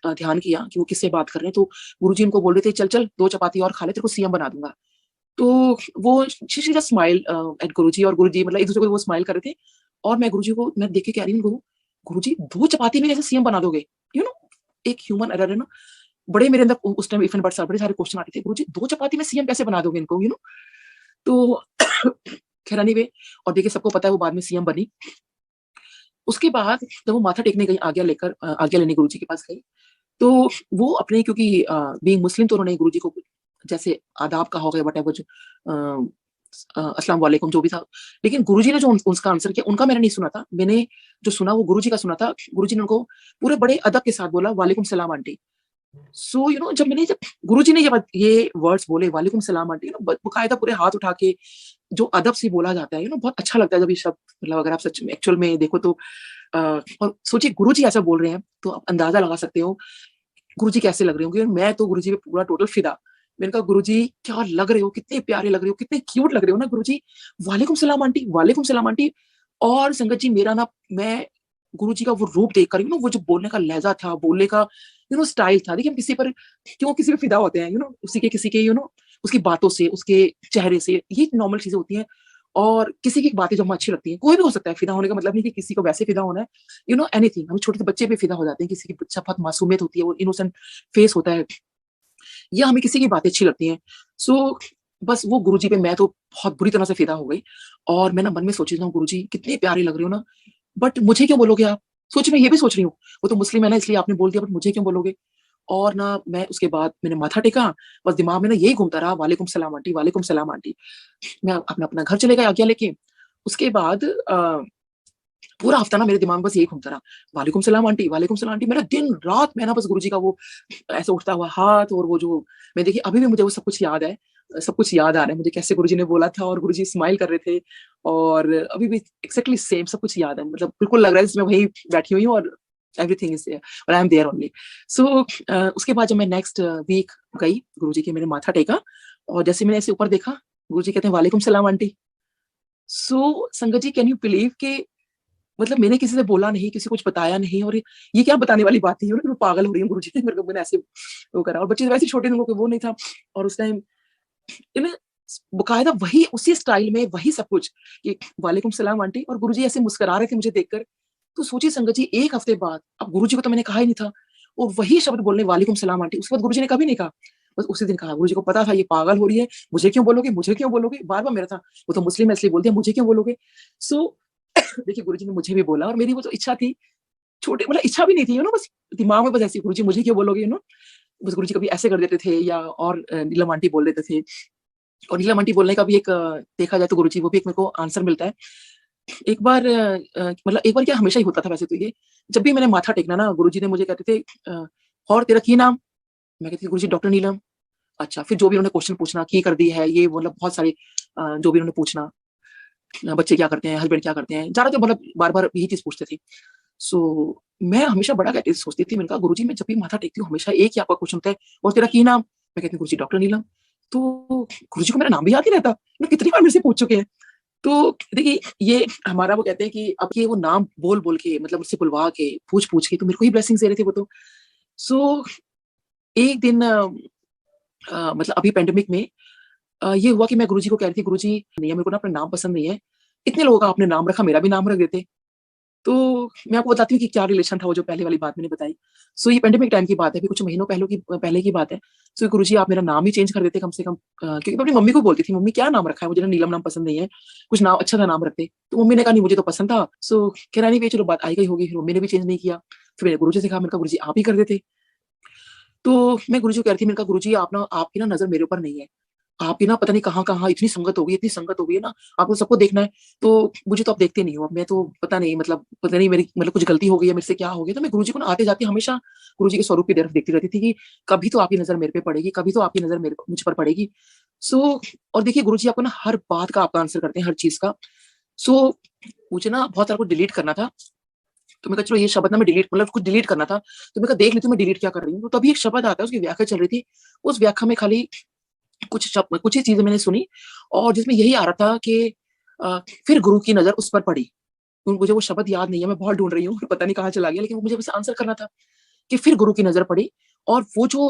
ध्यान किया कि वो किससे बात कर रहे हैं, तो गुरुजी उनको बोल रहे थे, "चल, चल 2 चपाती और खा ले, तेरे को सीएम बना दूँगा।" तो वो शी जस्ट स्माइल्ड एट गुरुजी और गुरुजी मतलब एक-दूसरे को वो स्माइल कर रहे थे और मैं गुरुजी को मैं देख के कह रही हूँ, गुरुजी 2 चपाती में कैसे सीएम बना दोगे? यू नो एक ह्यूमन एरर है ना, बड़े मेरे अंदर उस टाइम इफ एंड बट्स बड़े सारे क्वेश्चन आते थे, गुरुजी 2 चपाती में सीएम कैसे बना दोगे इनको? तो खैर एनीवे, और देखिए सबको पता है वो बाद में सीएम बनी। उसके बाद जब वो माथा टेकने गई आज्ञा लेने गुरुजी के पास गई, तो वो अपने क्योंकि बीइंग मुस्लिम तो उन्होंने गुरुजी को जैसे आदाब कहा होगा व्हाटएवर जो अस्सलाम वालेकुम जो भी था। लेकिन गुरुजी ने जो उसका आंसर किया उनका मैंने नहीं सुना था। मैंने जो सुना वो गुरुजी का सुना था। गुरुजी ने उनको पूरे बड़े अदब के साथ बोला, वालेकुम सलाम आंटी। सो जब गुरुजी ने ये वर्ड्स बोले, वालेकुम सलाम आंटी, बाकायदा पूरे हाथ उठा के जो अदब से बोला जाता है, बहुत अच्छा लगता है जब ये शब्द, मतलब अगर आप सच में एक्चुअल में देखो तो और सोचिए गुरुजी ऐसा बोल रहे हैं, तो आप अंदाज़ा लगा सकते हो गुरुजी कैसे लग रहे होंगे। और मैं तो गुरुजी पे पूरा टोटल फ़िदा। मैंने कहा गुरुजी क्या लग रहे हो, कितने प्यारे लग रहे हो, कितने क्यूट लग रहे हो ना गुरुजी। वालेकुम सलाम आंटी, वालेकुम सलाम आंटी। और संगत जी मेरा ना, मैं गुरुजी का वो रूप देख कर वो जो बोलने का लहज़ा था, बोलने का स्टाइल था। देखिए हम किसी पर क्यों किसी पे फ़िदा होते हैं, उसी के किसी के उसकी बातों से, उसके चेहरे से, ये नॉर्मल चीज़ें होती हैं। और किसी की बातें जो हमें अच्छी लगती हैं, कोई भी हो सकता है, फ़िदा होने का मतलब नहीं कि किसी को वैसे फ़िदा होना है, एनीथिंग। हम छोटे से बच्चे पे फ़िदा हो जाते हैं, किसी की बच्चा बहुत मासूमियत होती है, वो इनोसेंट फेस होता है, या हमें किसी की बातें अच्छी लगती हैं। सो बस वो गुरुजी पे मैं तो बहुत बुरी तरह से फ़िदा हो गई और मैं ना मन में सोच रही हूँ, गुरुजी कितने प्यारे लग रहे हो ना, बट मुझे क्यों बोलोगे आप? सोचिए मैं ये भी सोच रही हूँ, वो तो मुस्लिम है ना इसलिए आपने बोल दिया, बट मुझे क्यों बोलोगे? और ना मैं उसके बाद मैंने माथा टेका, बस दिमाग में ना यही घूमता रहा, वालेकुम सलाम आंटी, वालेकुम सलाम आंटी। मैं अपना अपना घर चले गए आज्ञा लेके। उसके बाद पूरा हफ्ता ना मेरे दिमाग में बस यही घूमता रहा, वालेकुम सलाम आंटी। मेरा दिन-रात मैं ना बस गुरुजी का वो ऐसे उठता हुआ हाथ और वो जो मैं देखिए अभी भी मुझे वो सब कुछ याद है। सब कुछ याद आ रहा है मुझे, कैसे गुरुजी ने बोला था और गुरुजी स्माइल कर रहे थे और अभी भी एक्ज़ैक्टली सेम सब कुछ याद है। मतलब बिल्कुल लग रहा है जैसे मैं वहीं बैठी हुई हूँ और एवरीथिंग इज़ देयर और आई एम देयर ओनली। सो उसके बाद जब मैं नेक्स्ट वीक गई गुरुजी के, मैंने माथा टेका और जैसे मैंने ऐसे ऊपर देखा, गुरुजी कहते हैं वालेकुम सलाम आंटी। सो संगत जी कैन यू बिलीव कि मतलब मैंने किसी से बोला नहीं, किसी को कुछ बताया नहीं और ये क्या बताने वाली बात थी, मैं पागल हो रही हूँ, गुरुजी ने मेरे को मैंने ऐसे वो करा और बच्चे वैसे छोटे थे, उनको वो नहीं था। और उस टाइम इन्हें बकायदा वही उसी स्टाइल में वही सब कुछ कि वालेकुम सलाम आंटी, और गुरुजी ऐसे मुस्कुरा रहे थे मुझे देखकर। तो सोचिए संगत जी 1 हफ्ते बाद, अब गुरुजी को तो मैंने कहा ही नहीं था और वही शब्द बोलने, वालेकुम सलाम आंटी, उसके बाद गुरुजी ने कभी नहीं कहा। बस उसी दिन कहा, गुरुजी को पता था ये पागल हो रही है, मुझे क्यों बोलोगे, मुझे क्यों बोलोगे? बार-बार मेरा था, वो तो मुस्लिम है इसलिए बोल दिया, मुझे क्यों बोलोगे? सो देखिए गुरुजी ने मुझे भी बोला और मेरी वो जो इच्छा थी, छोटे मतलब इच्छा भी नहीं थी, बस दिमाग में बस ऐसी, गुरुजी मुझे क्यों बोलोगे, बस गुरुजी कभी ऐसे कर देते थे या और नीलम आंटी बोल देते थे। और नीलम आंटी बोलने का भी एक देखा जाए तो गुरुजी वो भी एक मेरे को आंसर मिलता है। एक बार मतलब एक बार क्या, हमेशा ही होता था वैसे तो ये, जब भी मैंने माथा टेकना ना गुरुजी ने मुझे कहते थे और तेरा की नाम? मैं कहती थी गुरुजी डॉक्टर नीलम। अच्छा, फिर जो भी उन्होंने क्वेश्चन पूछना, की कर दी है, ये मतलब बहुत सारे जो भी उन्होंने पूछना, बच्चे क्या करते हैं, हस्बैंड क्या करते हैं, ज़्यादातर मतलब बार-बार यही चीज़ पूछते थे। सो मैं हमेशा बड़ा कहते सोचती थी, मैंने कहा गुरुजी मैं जब भी माथा टेकती हूँ हमेशा एक ही आपका क्वेश्चन होता है, और तेरा की नाम? मैं कहती हूँ गुरुजी डॉक्टर नीलम। तो गुरुजी को मेरा नाम भी याद नहीं रहता, कितनी बार मेरे से पूछ चुके हैं। तो देखिए ये हमारा वो कहते हैं कि अब ये वो नाम बोल-बोल के, मतलब मुझसे बुलवा के, पूछ-पूछ के तो मेरे को ही ब्लेसिंग्स दे रहे थे वो तो। सो एक दिन मतलब अभी पैंडेमिक में ये हुआ कि मैं गुरुजी को कह रही थी, गुरुजी नहीं है, मेरे को ना अपना नाम पसंद नहीं है। इतने लोगों का आपने नाम रखा, मेरा भी नाम रख देते। तो मैं आपको बताती हूँ कि क्या रिलेशन था वो जो पहले वाली बात मैंने बताई। सो ये पैंडेमिक टाइम की बात है, अभी कुछ महीनों पहले की बात है। सो गुरुजी आप मेरा नाम ही चेंज कर देते कम से कम, क्योंकि मैं अपनी मम्मी को बोलती थी, "मम्मी क्या नाम रखा है? मुझे ना नीलम नाम पसंद नहीं है, कुछ नाम अच्छा सा नाम रखते।" तो मम्मी ने कहा, "नहीं मुझे तो पसंद था।" सो कह रहा नहीं भई चलो बात आई गई होगी, फिर मम्मी ने भी चेंज नहीं किया। फिर मैंने गुरुजी से कहा, मैंने कहा, "गुरुजी आप ही कर देते।" तो मैं गुरुजी को कह रही थी, मैंने कहा, "गुरुजी आप ना आपकी ना नज़र मेरे ऊपर नहीं है। आपकी ना पता नहीं कहाँ-कहाँ इतनी संगत हो गई है ना, आपको सबको देखना है, तो मुझे तो आप देखते नहीं हो। अब मैं तो पता नहीं मतलब पता नहीं मेरी मतलब कुछ गलती हो गई है, मेरे से क्या हो गया?" तो मैं गुरुजी को ना आते-जाते हमेशा गुरुजी के स्वरूप की तरफ देखती रहती थी कि कभी तो आपकी नज़र मेरे पे पड़ेगी, कभी तो आपकी नज़र मुझ पर पड़ेगी। सो और देखिए गुरुजी आपको ना हर बात का आपका आंसर करते हैं, हर चीज़ का। सो मुझे ना बहुत सारा कुछ डिलीट करना था, तो मैं कहा चलो ये शब्द ना मैं डिलीट मतलब कुछ डिलीट करना था, तो मैं कहा देख लेती हूँ मैं डिलीट क्या कर रही हूँ। तो तभी एक शब्द आता है, उसकी व्याख्या चल रही थी। उस व्याख्या में खाली कुछ ही चीज़ें मैंने सुनी और जिसमें यही आ रहा था कि फिर गुरु की नज़र उस पर पड़ी। मुझे वो शब्द याद नहीं है, मैं बहुत ढूँढ रही हूँ, पता नहीं कहाँ चला गया, लेकिन मुझे बस आंसर करना था कि फिर गुरु की नज़र पड़ी और वो जो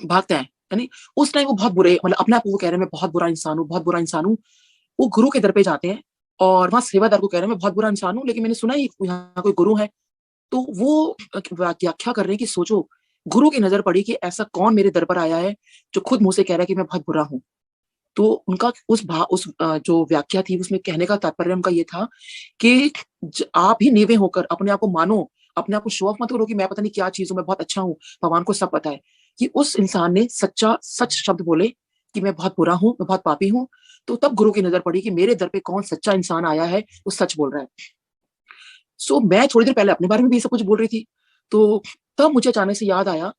भागता है, यानी उस टाइम वो बहुत बुरे मतलब अपने आप को वो कह रहे हैं मैं बहुत बुरा इंसान हूँ, बहुत बुरा इंसान हूँ। वो गुरु के दर पे जाते हैं और वहाँ सेवादार को कह रहे हैं मैं बहुत बुरा इंसान हूँ, लेकिन मैंने सुना ही यहाँ कोई गुरु है। तो वो व्याख्या कर रहे हैं कि सोचो, गुरु की नज़र पड़ी कि ऐसा कौन मेरे दर पर आया है, जो खुद मुँह से कह रहा है कि मैं बहुत बुरा हूँ। तो उनका जो व्याख्या थी उसमें कहने का तात्पर्य उनका ये था कि आप ही नीवे होकर अपने आप को मानो, अपने आप को शो ऑफ मत करो कि मैं पता नहीं क्या चीज़ हूँ, मैं बहुत अच्छा हूँ, भगवान को सब पता है। कि उस इंसान ने सच शब्द बोले कि मैं बहुत बुरा हूँ, मैं बहुत पापी हूँ, तो तब गुरु की नज़र पड़ी कि मेरे दर पे कौन सच्चा इंसान आया है, वो सच बोल रहा है। सो मैं थोड़ी देर पहले अपने बारे में भी ये सब कुछ बोल रही थी। तो तब मुझे अचानक से याद आया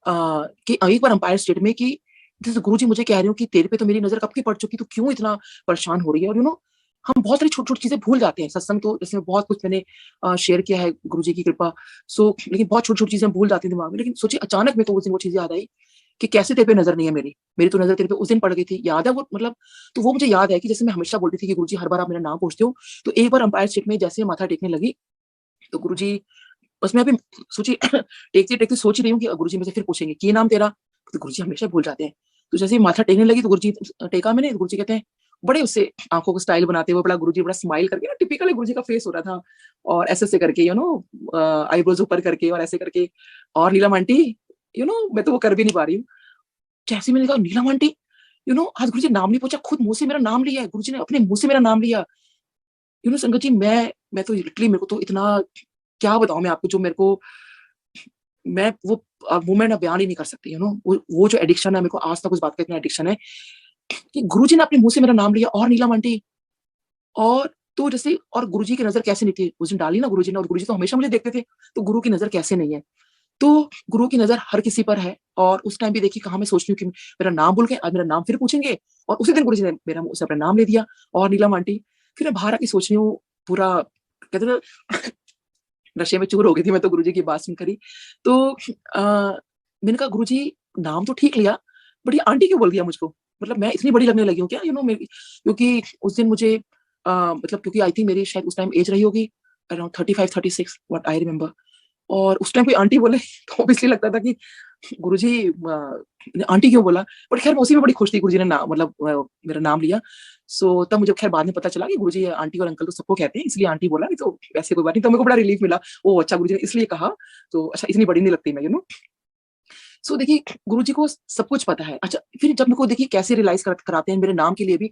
कि एक बार एम्पायर स्टेट में कि जैसे गुरुजी मुझे कह रहे हो कि तेरे पे तो मेरी नज़र कब की पड़ चुकी, तू क्यों इतना परेशान हो रही है? और हम बहुत सारी छोटी-छोटी चीज़ें भूल जाते हैं। सत्संग तो जैसे बहुत कुछ मैंने शेयर किया है गुरुजी की कृपा। लेकिन बहुत छोटी-छोटी चीज़ें हम भूल जाते हैं दिमाग में। लेकिन सोचिए अचानक मेरे को उस दिन वो चीज़ याद आई कि कैसे तेरे पे नज़र नहीं है मेरी। मेरी तो नज़र तेरे पे उस दिन पड़ गई थी। याद है वो मतलब तो वो मुझे याद है कि जैसे मैं हमेशा बोलती थी कि गुरुजी हर बार आप मेरा नाम पूछते हो। तो एक बार एम्पायर स्टेट में जैसे ही माथा टेकने लगी तो गुरुजी बस मैं अभी सोचिए टेकते-टेकते सोच ही रही हूँ कि गुरुजी मुझसे फिर पूछेंगे, "क्या नाम तेरा?" तो गुरुजी हमेशा भूल जाते हैं। तो जैसे ही माथा टेकने लगी तो गुरुजी टेका मैंने, तो गुरुजी कहते हैं, बड़े उससे आँखों को स्टाइल बनाते हुए बड़ा गुरुजी बड़ा स्माइल करके ना टिपिकल गुरुजी का फेस हो रहा था और ऐसे-ऐसे करके आईब्रोज़ ऊपर करके और ऐसे करके और नीलम आंटी मैं तो वो कर भी नहीं पा रही हूँ। जैसे ही मैंने कहा नीलम आंटी आज गुरुजी नाम नहीं पूछा, खुद मुँह से मेरा नाम लिया है। गुरुजी ने अपने मुँह से मेरा नाम लिया। संगत जी मैं तो लिटरली मेरे को तो इतना क्या बताऊँ मैं आपको जो मेरे को मैं वो मैं ना बयान ही नहीं कर सकती वो जो एडिक्शन है मेरे को आज तक उस बात का इतना एडिक्शन है कि गुरुजी ने अपने मुँह से मेरा नाम लिया और नीलम आंटी और तो जैसे और गुरुजी की नज़र कैसे नहीं थी? उस दिन डाली ना गुरुजी ने और गुरुजी तो हमेशा मुझे देखते थे, तो गुरु की नज़र कैसे नहीं है? तो गुरु की नज़र हर किसी पर है और उस टाइम भी देखिए कहाँ मैं सोच रही हूँ कि मेरा नाम भूल गए, आज मेरा नाम फिर पूछेंगे और उसी दिन गुरुजी ने मेरा मुँह से अपना नाम ले दिया और नीलम आंटी। फिर मैं बाहर आके सोच रही हूँ पूरा कहते हैं ना नशे में चूर हो गई थी मैं तो गुरुजी की बात सुनकर ही। तो मैंने कहा गुरुजी नाम तो ठीक लिया, बट ये आंटी क्यों बोल दिया मुझको? मतलब मैं इतनी बड़ी लगने लगी हूँ क्या? मेरी क्योंकि उस दिन मुझे मतलब क्योंकि आई थिंक मेरी शायद उस टाइम एज रही होगी अराउंड 35-36 व्हाट आई रिमेंबर और उस टाइम कोई आंटी बोले तो ऑब्वियसली लगता था कि गुरुजी आंटी क्यों बोला? बट खैर मैं उसी में बड़ी खुश थी गुरुजी ने मेरा नाम लिया। तब मुझे खैर बाद में पता चला कि गुरुजी आंटी और अंकल तो सबको कहते हैं इसलिए आंटी बोला नहीं तो वैसे कोई बात नहीं। तो मेरे को बड़ा रिलीफ मिला। ओह! अच्छा गुरुजी ने इसलिए कहा तो अच्छा इतनी बड़ी नहीं लगती मैं देखिए गुरुजी को सब कुछ पता है। अच्छा फिर जब मेरे को देखिए कैसे रियलाइज़ कराते हैं मेरे नाम के लिए भी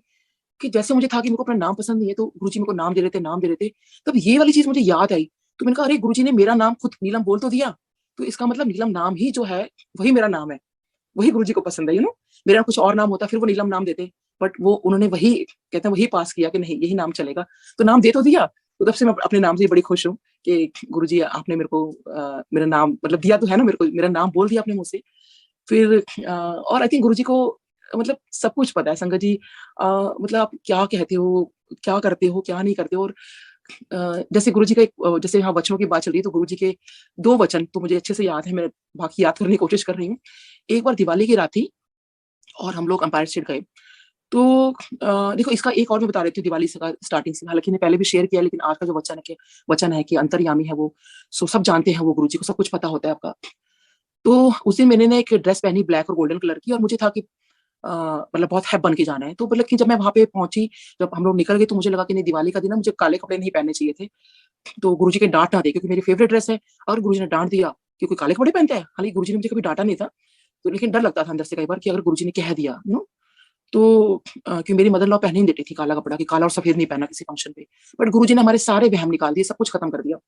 कि जैसे मुझे था कि मेरे को अपना नाम पसंद नहीं है तो गुरुजी मेरे को नाम दे रहे थे, नाम दे रहे थे। तब ये वाली चीज़ मुझे याद आई। तो मैंने कहा अरे गुरुजी ने मेरा नाम खुद नीलम बोल तो दिया। तो इसका मतलब नीलम नाम ही जो है वही मेरा नाम है। वही गुरुजी को पसंद है मेरा कुछ और नाम होता फिर वो नीलम नाम देते। बट वो उन्होंने वही कहते हैं वही पास किया कि नहीं यही नाम चलेगा। तो नाम दे तो दिया। तो तब से मैं अपने नाम से बड़ी खुश हूँ कि गुरुजी आपने मेरे को मेरा नाम मतलब दिया तो है ना मेरे को मेरा नाम बोल दिया आपने मुझसे। फिर और आई थिंक गुरुजी को मतलब सब कुछ पता है संगत जी मतलब आप क्या कहते हो, क्या करते हो, क्या नहीं करते हो और जैसे गुरुजी का जैसे यहाँ वचनों की बात चल रही है तो गुरुजी के 2 वचन तो मुझे अच्छे से याद है, मैं बाकी याद करने की कोशिश कर रही हूँ। एक बार दिवाली की रात थी और हम लोग एम्पायर स्टेट गए। तो देखो इसका एक और मैं बता देती हूँ दिवाली से का स्टार्टिंग से, हालाँकि मैंने पहले भी शेयर किया है लेकिन आज का जो वचन है कि अंतर्यामी है वो, सब जानते हैं वो गुरुजी को सब कुछ पता होता है आपका। तो उस दिन मैंने ना एक ड्रेस पहनी ब्लैक और गोल्डन कलर की और मुझे था कि मतलब बहुत है बन के जाना है। तो मतलब कि जब मैं वहाँ पे पहुँची, जब हम लोग निकल गए तो मुझे लगा कि नहीं दिवाली का दिन है, मुझे काले कपड़े नहीं पहनने चाहिए थे। तो गुरुजी के डाँट ना दें क्योंकि मेरी फ़ेवरेट ड्रेस है। अगर गुरुजी ने डाँट दिया कि कोई काले कपड़े पहनता है, हालाँकि गुरुजी ने मुझे कभी डाँटा नहीं था, तो लेकिन डर लगता था अंदर से कई बार कि अगर गुरुजी ने कह दिया, तो कि मेरी मदर इन लॉ पहनने नहीं देती थी काला कपड़ा कि काला और सफ़ेद नहीं पहनना किसी फंक्शन पे। बट गुरुजी ने हमारे सारे वहम निकाल दिए, सब कुछ खत्म कर दिया।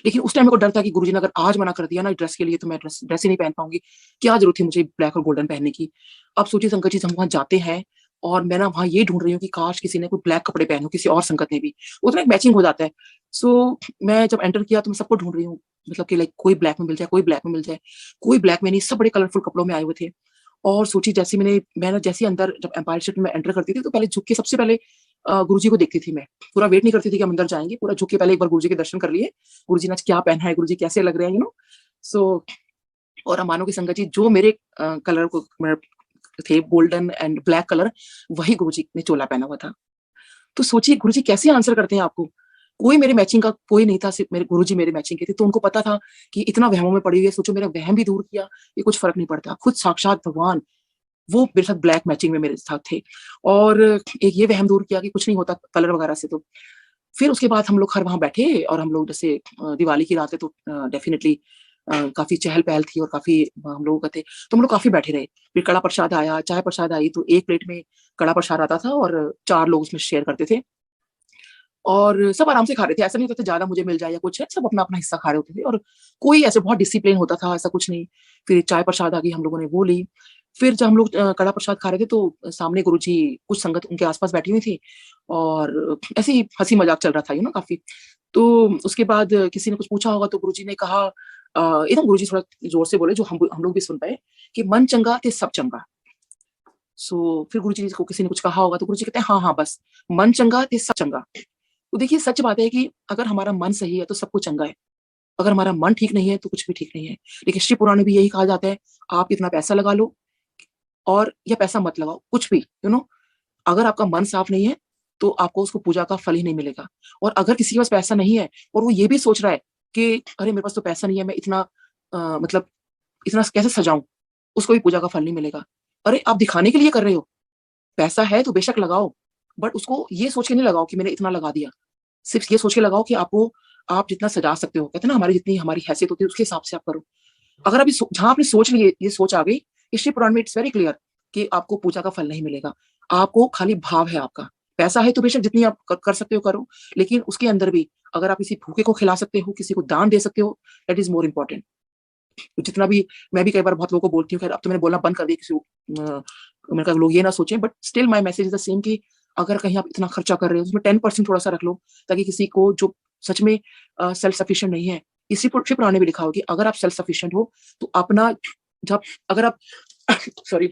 लेकिन उस टाइम मेरे को डर था कि गुरुजी ने अगर आज मना कर दिया ना ड्रेस के लिए तो मैं ड्रेस ही नहीं पहन पाऊँगी। क्या ज़रूरत थी मुझे ब्लैक और गोल्डन पहनने की? अब सोचिए संकट जी हम वहाँ जाते हैं और मैं ना वहाँ ये ढूँढ रही हूँ कि काश किसी ने कोई ब्लैक कपड़े पहने हो, किसी और संगत ने भी। उसमें एक मैचिंग हो जाता है। सो मैं जब एंटर किया तो मैं सबको ढूँढ रही हूँ। मतलब कि लाइक कोई ब्लैक में मिल जाए, कोई ब्लैक में मिल जाए। कोई ब्लैक में नहीं, सब बड़े कलरफुल कपड़ों में आए हुए थे। और सोचिए जैसे मैं ना जैसे ही अंदर जब एम्पायर स्टेट में एंटर करती थी तो पहले झुक के सबसे पहले गुरुजी को देखती थी मैं। पूरा वेट नहीं करती थी कि हम अंदर जाएँगे, पूरा झुक के पहले एक बार गुरुजी के दर्शन कर लिए। गुरुजी ने आज क्या पहना है, गुरुजी कैसे लग रहे हैं, सो और आप मानोगे संगत जी जो मेरे कलर को थे गोल्डन एंड ब्लैक कलर, वही गुरुजी ने चोला पहना हुआ था। तो सोचिए गुरुजी कैसे आंसर करते हैं आपको। कोई मेरे मैचिंग का कोई नहीं था, सिर्फ़ मेरे गुरुजी मेरे मैचिंग के थे, तो उनको पता था कि इतना वहमों में पड़ी हुई है, सोचो मेरा वहम भी दूर किया, ये कुछ फ़र्क नहीं पड़ता। खुद साक्षात भगवान वो मेरे साथ ब्लैक मैचिंग में मेरे साथ थे और एक ये वहम दूर किया कि कुछ नहीं होता कलर वगैरह से तो। फिर उसके बाद हम लोग खैर वहाँ बैठे और हम लोग जैसे दिवाली की रात है तो डेफ़िनिटली काफ़ी चहल-पहल थी और काफ़ी हम लोगों का थे, तो हम लोग काफ़ी बैठे रहे। फिर कड़ा प्रसाद आया, चाय प्रसाद आई, तो 1 प्लेट में कड़ा प्रसाद आता था और 4 लोग उसमें शेयर करते थे। और सब आराम से खा रहे थे, ऐसा नहीं होता था ज़्यादा मुझे मिल जाए या कुछ है, सब अपना-अपना हिस्सा खा रहे होते थे और कोई ऐसे बहुत डिसिप्लिन होता था, ऐसा कुछ नहीं। फिर चाय प्रसाद आ गई, हम लोगों ने वो ली। फिर जब हम लोग कड़ा प्रसाद खा रहे थे तो सामने गुरुजी कुछ संगत उनके आस-पास बैठी हुई थी और ऐसे ही हँसी-मज़ाक चल रहा था, काफ़ी। तो उसके बाद किसी ने कुछ पूछा होगा तो गुरुजी ने कहा एकदम गुरुजी थोड़ा ज़ोर से बोले जो हम लोग भी सुन पाए कि मन चंगा ते सब चंगा। सो फिर गुरुजी को किसी ने कुछ कहा होगा तो गुरुजी कहते हैं, "हाँ, हाँ, बस मन चंगा ते सब चंगा।" तो देखिए सच बात है कि अगर हमारा मन सही है तो सब कुछ चंगा है। अगर हमारा मन ठीक नहीं है तो कुछ भी ठीक नहीं है। लेकिन शिव पुराण में भी यही कहा जाता है, आप इतना पैसा लगा लो और या पैसा मत लगाओ, कुछ भी, अगर आपका मन साफ नहीं है, तो आपको उसको पूजा का फल ही नहीं मिलेगा। और अगर किसी के पास पैसा नहीं है और वो ये भी सोच रहा है कि अरे मेरे पास तो पैसा नहीं है, मैं इतना मतलब इतना कैसे सजाऊँ? उसको भी पूजा का फल नहीं मिलेगा। अरे आप दिखाने के लिए कर रहे हो, पैसा है तो बेशक लगाओ, बट उसको ये सोच के नहीं लगाओ कि मैंने इतना लगा दिया। सिर्फ़ ये सोच के लगाओ कि आप जितना सजा सकते हो, कहते हैं ना हमारी जितनी हमारी हैसियत होती है उसके हिसाब से आप करो। अगर अभी जहाँ आपने सोच ली है, ये सोच आ गई, शिव पुराण में इट्स वेरी क्लियर कि आपको पूजा का फल नहीं मिलेगा। आपको खाली भाव है आपका। पैसा है तो बेशक जितनी आप कर सकते हो करो, लेकिन उसके अंदर भी अगर आप किसी भूखे को खिला सकते हो, किसी को दान दे सकते हो, दैट इज़ मोर इम्पोर्टेंट। जितना भी मैं भी कई बार बहुत लोगों को बोलती हूँ, खैर अब तो मैंने बोलना बंद कर दिया किसी को मैंने कहा लोग ये ना सोचें but still my message is the same कि अगर कहीं आप इतना खर्चा कर रहे हो, उसमें 10% थोड़ा-सा रख लो, ताकि किसी को जो सच में सेल्फ सफिशिएंट नहीं है, इसी शिव पुराण में भी लिखा हो कि अगर आप सेल्फ सफिशिएंट हो, तो अपना जब अगर आप सॉरी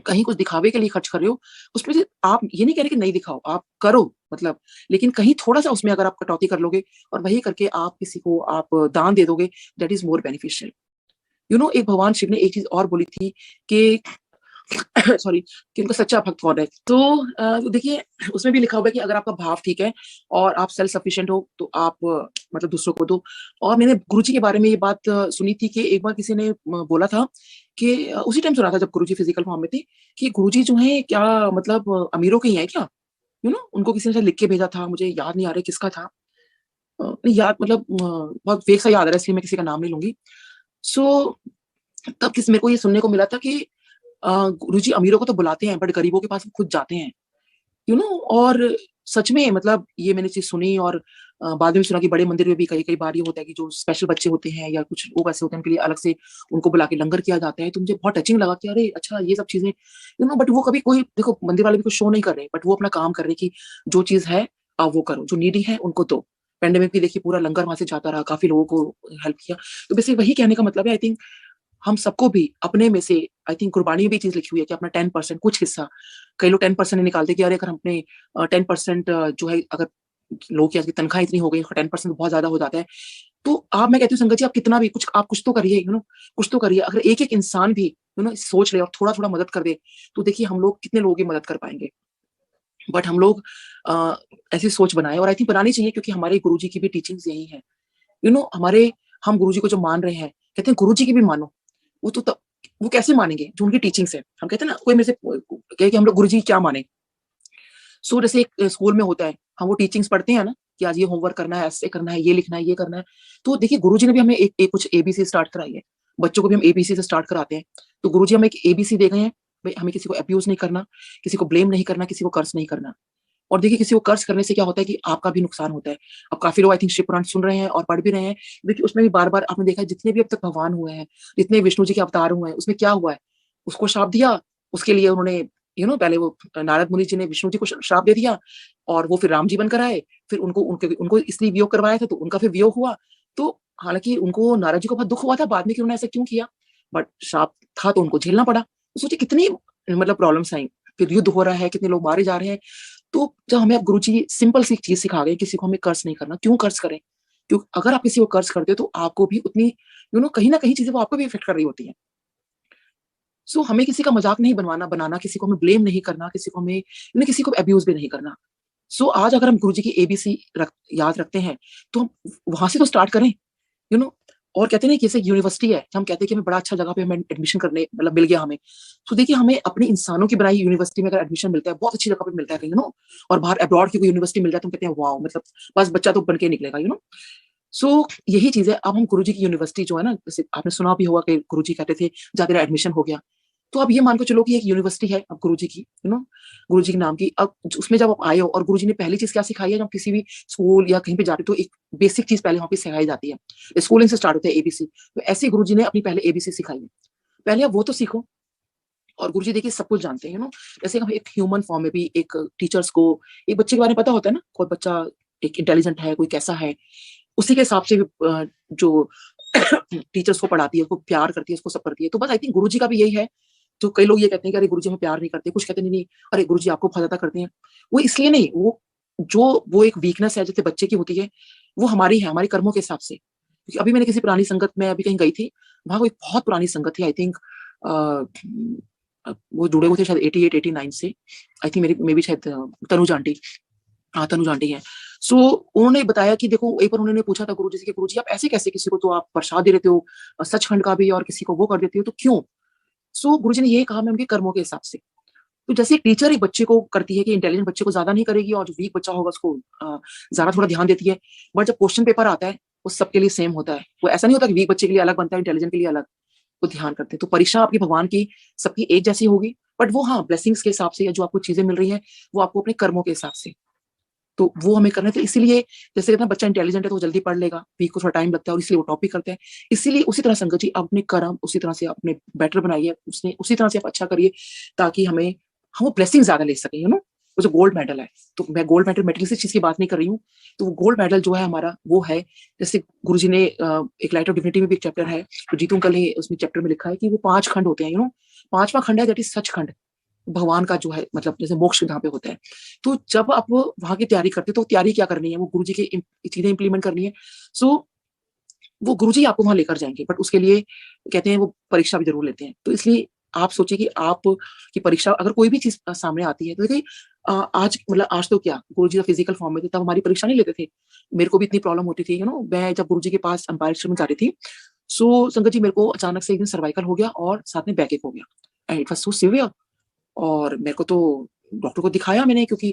कहीं कुछ दिखावे के लिए खर्च कर रहे हो, उसमें से आप ये नहीं कह रहे कि नहीं दिखाओ, आप करो मतलब, लेकिन कहीं थोड़ा-सा उसमें अगर आप कटौती कर लोगे और वही करके आप किसी को आप दान दे दोगे, दैट इज़ मोर बेनिफिशियल। एक भगवान शिव ने एक चीज़ और बोली थी कि सॉरी कि उनका सच्चा भक्त कौन है? तो देखिए उसमें भी लिखा हुआ है कि अगर आपका भाव ठीक है और आप सेल्फ सफिशिएंट हो तो आप मतलब दूसरों को दो। और मैंने गुरुजी के बारे में ये बात सुनी थी कि एक बार किसी ने बोला था कि उसी टाइम सुना था जब गुरुजी फिज़िकल फॉर्म में थे कि गुरुजी जो हैं क्या मतलब अमीरों के ही हैं क्या? उनको किसी ने शायद लिख के भेजा था, मुझे याद नहीं आ रहा है किसका था। नहीं याद मतलब बहुत वेग सा याद आ रहा है इसलिए मैं किसी का नाम नहीं लूँगी। सो तब मेरे को ये सुनने को मिला था कि गुरुजी अमीरों को तो बुलाते हैं बट गरीबों के पास खुद जाते हैं, और सच में मतलब ये मैंने चीज़ सुनी और बाद में सुना कि बड़े मंदिर में भी कई-कई बार ये होता है कि जो स्पेशल बच्चे होते हैं या कुछ लोग ऐसे होते हैं उनके लिए अलग से उनको बुला के लंगर किया जाता है, तो मुझे बहुत टचिंग लगा कि अरे अच्छा ये सब चीज़ें बट वो कभी कोई देखो मंदिर वाले भी कुछ शो नहीं कर रहे, बट वो अपना काम कर रहे हैं कि जो चीज़ है आप वो करो, जो नीडी है उनको दो। पैंडेमिक भी देखिए पूरा लंगर वहाँ से जाता रहा, काफ़ी लोगों को हेल्प किया। तो बेसिक वही कहने का मतलब है आई थिंक हम सबको भी अपने में से आई थिंक गुरबानी में भी चीज़ लिखी हुई है कि अपना 10% कुछ हिस्सा, कई लोग 10% नहीं निकालते कि अरे अगर हम अपने 10% जो है अगर लोगों की आज की तनख्वाह इतनी हो गई, 10% बहुत ज़्यादा हो जाता है। तो मैं कहती हूँ संगत जी आप कितना भी कुछ तो करिए, कुछ तो करिए। अगर एक-एक इंसान भी सोच ले और थोड़ा-थोड़ा मदद कर दे, तो देखिए हम लोग कितने लोगों की मदद कर पाएँगे। बट हम लोग ऐसी सोच बनाएँ और आई थिंक बनानी चाहिए क्योंकि हमारे गुरुजी की भी टीचिंग्स यही हैं। हमारे हम गुरुजी को जो मान रहे हैं, कहते हैं गुरुजी की भी मानो। वो तो तब वो कैसे मानेंगे जो उनकी टीचिंग्स है। हम कहते हैं ना कोई मेरे से कहे कि हम लोग गुरुजी क्या माने? जैसे एक स्कूल में होता है, हम वो टीचिंग्स पढ़ते हैं ना, कि आज ये होमवर्क करना है, ऐसे करना है, ये लिखना है, ये करना है। तो देखिए गुरुजी ने भी हमें एक कुछ एबीसी स्टार्ट कराई है। बच्चों को भी हम एबीसी से स्टार्ट कराते हैं। तो गुरुजी हमें एक एबीसी दे गए हैं, भई हमें किसी को अब्यूज़ नहीं करना, किसी को ब्लेम नहीं करना, किसी को कर्स नहीं करना। और देखिए किसी को कर्स करने से क्या होता है कि आपका भी नुकसान होता है। अब काफ़ी लोग आई थिंक शिव पुराण सुन रहे हैं और पढ़ भी रहे हैं। देखिए उसमें भी बार-बार आपने देखा है जितने भी अब तक भगवान हुए हैं, जितने विष्णु जी के अवतार हुए हैं, उसमें क्या हुआ है? उसको श्राप दिया, उसके लिए उन्होंने पहले वो नारद मुनि जी ने विष्णु जी को श्राप दे दिया और वो फिर राम जी बनकर आए। फिर उनको इसलिए वियोग करवाया था तो उनका फिर वियोग हुआ। तो हालाँकि उनको नारद जी को बहुत दुःख हुआ था बाद में कि उन्होंने ऐसा क्यों किया? बट श्राप था तो उनको झेलना पड़ा। तो सोचिए कितनी मतलब प्रॉब्लम्स आई। फिर युद्ध हो रहा है, कितने लोग मारे जा रहे हैं। तो जब हमें अब गुरुजी सिंपल सी चीज़ सिखा गए, किसी को हमें कर्ज नहीं करना। क्यों कर्ज करें? अगर आप किसी को कर्ज करते हो तो आपको भी उतनी कहीं न कहीं चीज़ें वो आपको भी इफ़ेक्ट कर रही होती हैं। सो हमें किसी का मज़ाक नहीं बनाना, किसी को हमें ब्लेम नहीं करना, किसी को अब्यूज़ भी नहीं करना। सो आज अगर हम गुरुजी की एबीसी याद रखते हैं, तो हम वहाँ से तो स्टार्ट करें, यू नो और कहते हैं ना कि जैसे यूनिवर्सिटी है, हम कहते हैं कि हमें बड़ा अच्छा जगह पे हमें एडमिशन करने मतलब मिल गया हमें। तो देखिए हमें अपने इंसानों की बनाई यूनिवर्सिटी में अगर एडमिशन मिलता है, बहुत अच्छी जगह पे मिलता है कहीं और बाहर अब्रॉड की कोई यूनिवर्सिटी मिल जाए तो हम कहते हैं वॉव! मतलब बस बच्चा तो बन के निकलेगा। सो यही चीज़ है, अब हम गुरुजी की यूनिवर्सिटी जो है ना, जैसे आपने सुना भी होगा कि गुरुजी कहते थे, "जा तेरा एडमिशन हो गया।" तो आप ये मान के चलो कि एक यूनिवर्सिटी है अब गुरुजी की, गुरुजी के नाम की। अब उसमें जब आप आए हो और गुरुजी ने पहली चीज़ क्या सिखाई है, जब किसी भी स्कूल या कहीं पे जाते हो तो एक बेसिक चीज़ पहले वहाँ पे सिखाई जाती है। स्कूलिंग से स्टार्ट होता है एबीसी। तो ऐसे ही गुरुजी ने अपनी पहले एबीसी सिखाई है। पहले आप वो तो सीखो और गुरुजी देखिए सब कुछ जानते हैं। जैसे हम एक ह्यूमन फॉर्म में भी एक टीचर्स को एक बच्चे के बारे में पता होता है ना, कोई बच्चा एक इंटेलिजेंट है, कोई कैसा है। उसी के हिसाब से जो टीचर्स को पढ़ाती है, उसको प्यार करती है, उसको सब करती है। तो बस आई थिंक गुरुजी का भी यही है, जो कई लोग ये कहते हैं कि अरे गुरुजी हमें प्यार नहीं करते, कुछ कहते हैं नहीं, नहीं, अरे गुरुजी आपको बहुत ज़्यादा करते हैं। वो इसलिए नहीं, वो एक वीकनेस है जैसे बच्चे की होती है, वो हमारी है, हमारे कर्मों के हिसाब से। क्योंकि अभी मैंने किसी पुरानी संगत में अभी कहीं गई थी, वहाँ वो एक बहुत पुरानी संगत थी आई थिंक वो जुड़े हुए थे शायद 88, 89 से। आई थिंक मेरी मेबी शायद तनुज आंटी। हाँ, तनुज आंटी हैं। सो उन्होंने बताया कि देखो एक बार उन्होंने पूछा था गुरुजी से कि गुरुजी आप ऐसे कैसे किसी को तो आप प्रसाद दे देते हो सचखंड का भी और किसी को वो कर देती हो तो क्यों? सो गुरुजी ने ये कहा मैं उनके कर्मों के हिसाब से। तो जैसे एक टीचर एक बच्चे को करती है कि इंटेलिजेंट बच्चे को ज़्यादा नहीं करेगी और जो वीक बच्चा होगा उसको ज़्यादा थोड़ा ध्यान देती है। बट जब क्वेश्चन पेपर आता है, वो सबके लिए सेम होता है। वो ऐसा नहीं होता कि वीक बच्चे के लिए अलग बनता है, इंटेलिजेंट के लिए अलग। वो ध्यान करते हैं। तो परीक्षा आपकी भगवान की सबकी एक जैसी होगी, बट वो हाँ, ब्लेसिंग्स के हिसाब से या जो आपको चीज़ें मिल रही हैं, वो आपको अपने कर्मों के हिसाब से। तो वो हमें करना है तो इसीलिए जैसे कहते हैं बच्चा इंटेलिजेंट है तो वो जल्दी पढ़ लेगा, वीक को थोड़ा टाइम लगता है और इसलिए वो टॉपिक करते हैं। इसीलिए उसी तरह संगत जी आप अपने कर्म उसी तरह से अपने बेटर बनाइए, उसने उसी तरह से आप अच्छा करिए ताकि हम वो ब्लेसिंग ज़्यादा ले सकें। वो जो गोल्ड मेडल है, तो मैं गोल्ड मेडल मेटलिस्ट चीज़ की बात नहीं कर रही हूँ। तो वो गोल्ड मेडल जो है हमारा वो है जैसे गुरुजी ने एक लाइट ऑफ डिविनिटी में भी एक चैप्टर है, तो जीतू अंकल ने उसमें चैप्टर में लिखा है कि वो 5 खंड होते हैं। 5वां खंड है दैट इज़ सचखंड। भगवान का जो है मतलब जैसे मोक्ष जहाँ पे होता है। तो जब आप वहाँ की तैयारी करते हो तो तैयारी क्या करनी है? वो गुरुजी की चीज़ें इम्प्लीमेंट करनी है। सो वो गुरुजी आपको वहाँ लेकर जाएँगे बट उसके लिए कहते हैं वो परीक्षा भी ज़रूर लेते हैं। तो इसलिए आप सोचिए कि आप की परीक्षा अगर कोई भी चीज़ सामने आती है तो देखिए आज तो क्या गुरुजी तो फिज़िकल फॉर्म में थे तब हमारी परीक्षा नहीं लेते थे। मेरे को भी इतनी प्रॉब्लम होती थी मैं जब गुरुजी के पास अंपायर में जा रही थी, सो संगत जी मेरे को अचानक से एक दिन सर्वाइकल हो गया और साथ में बैकएक हो गया and it was so severe. और मेरे को तो डॉक्टर को दिखाया मैंने क्योंकि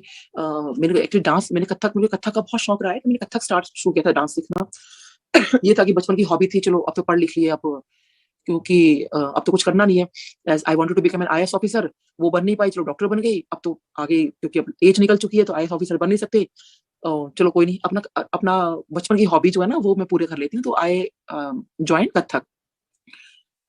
मेरे एक्चुअली मुझे कथक का बहुत शौक रहा है, तो मैंने कथक स्टार्ट शुरू किया था डांस सीखना। ये था कि बचपन की हॉबी थी, चलो अब तो पढ़ लिख लिए अब क्योंकि अब तो कुछ करना नहीं है। As I wanted to become an IAS officer, वो बन नहीं पाई, चलो डॉक्टर बन गई। अब तो आगे क्योंकि अब एज निकल चुकी है तो आईएएस ऑफिसर बन नहीं सकते। चलो कोई नहीं, अपना बचपन की हॉबी जो है ना वो मैं पूरी कर लेती हूँ, तो आई जॉइन्ड कथक।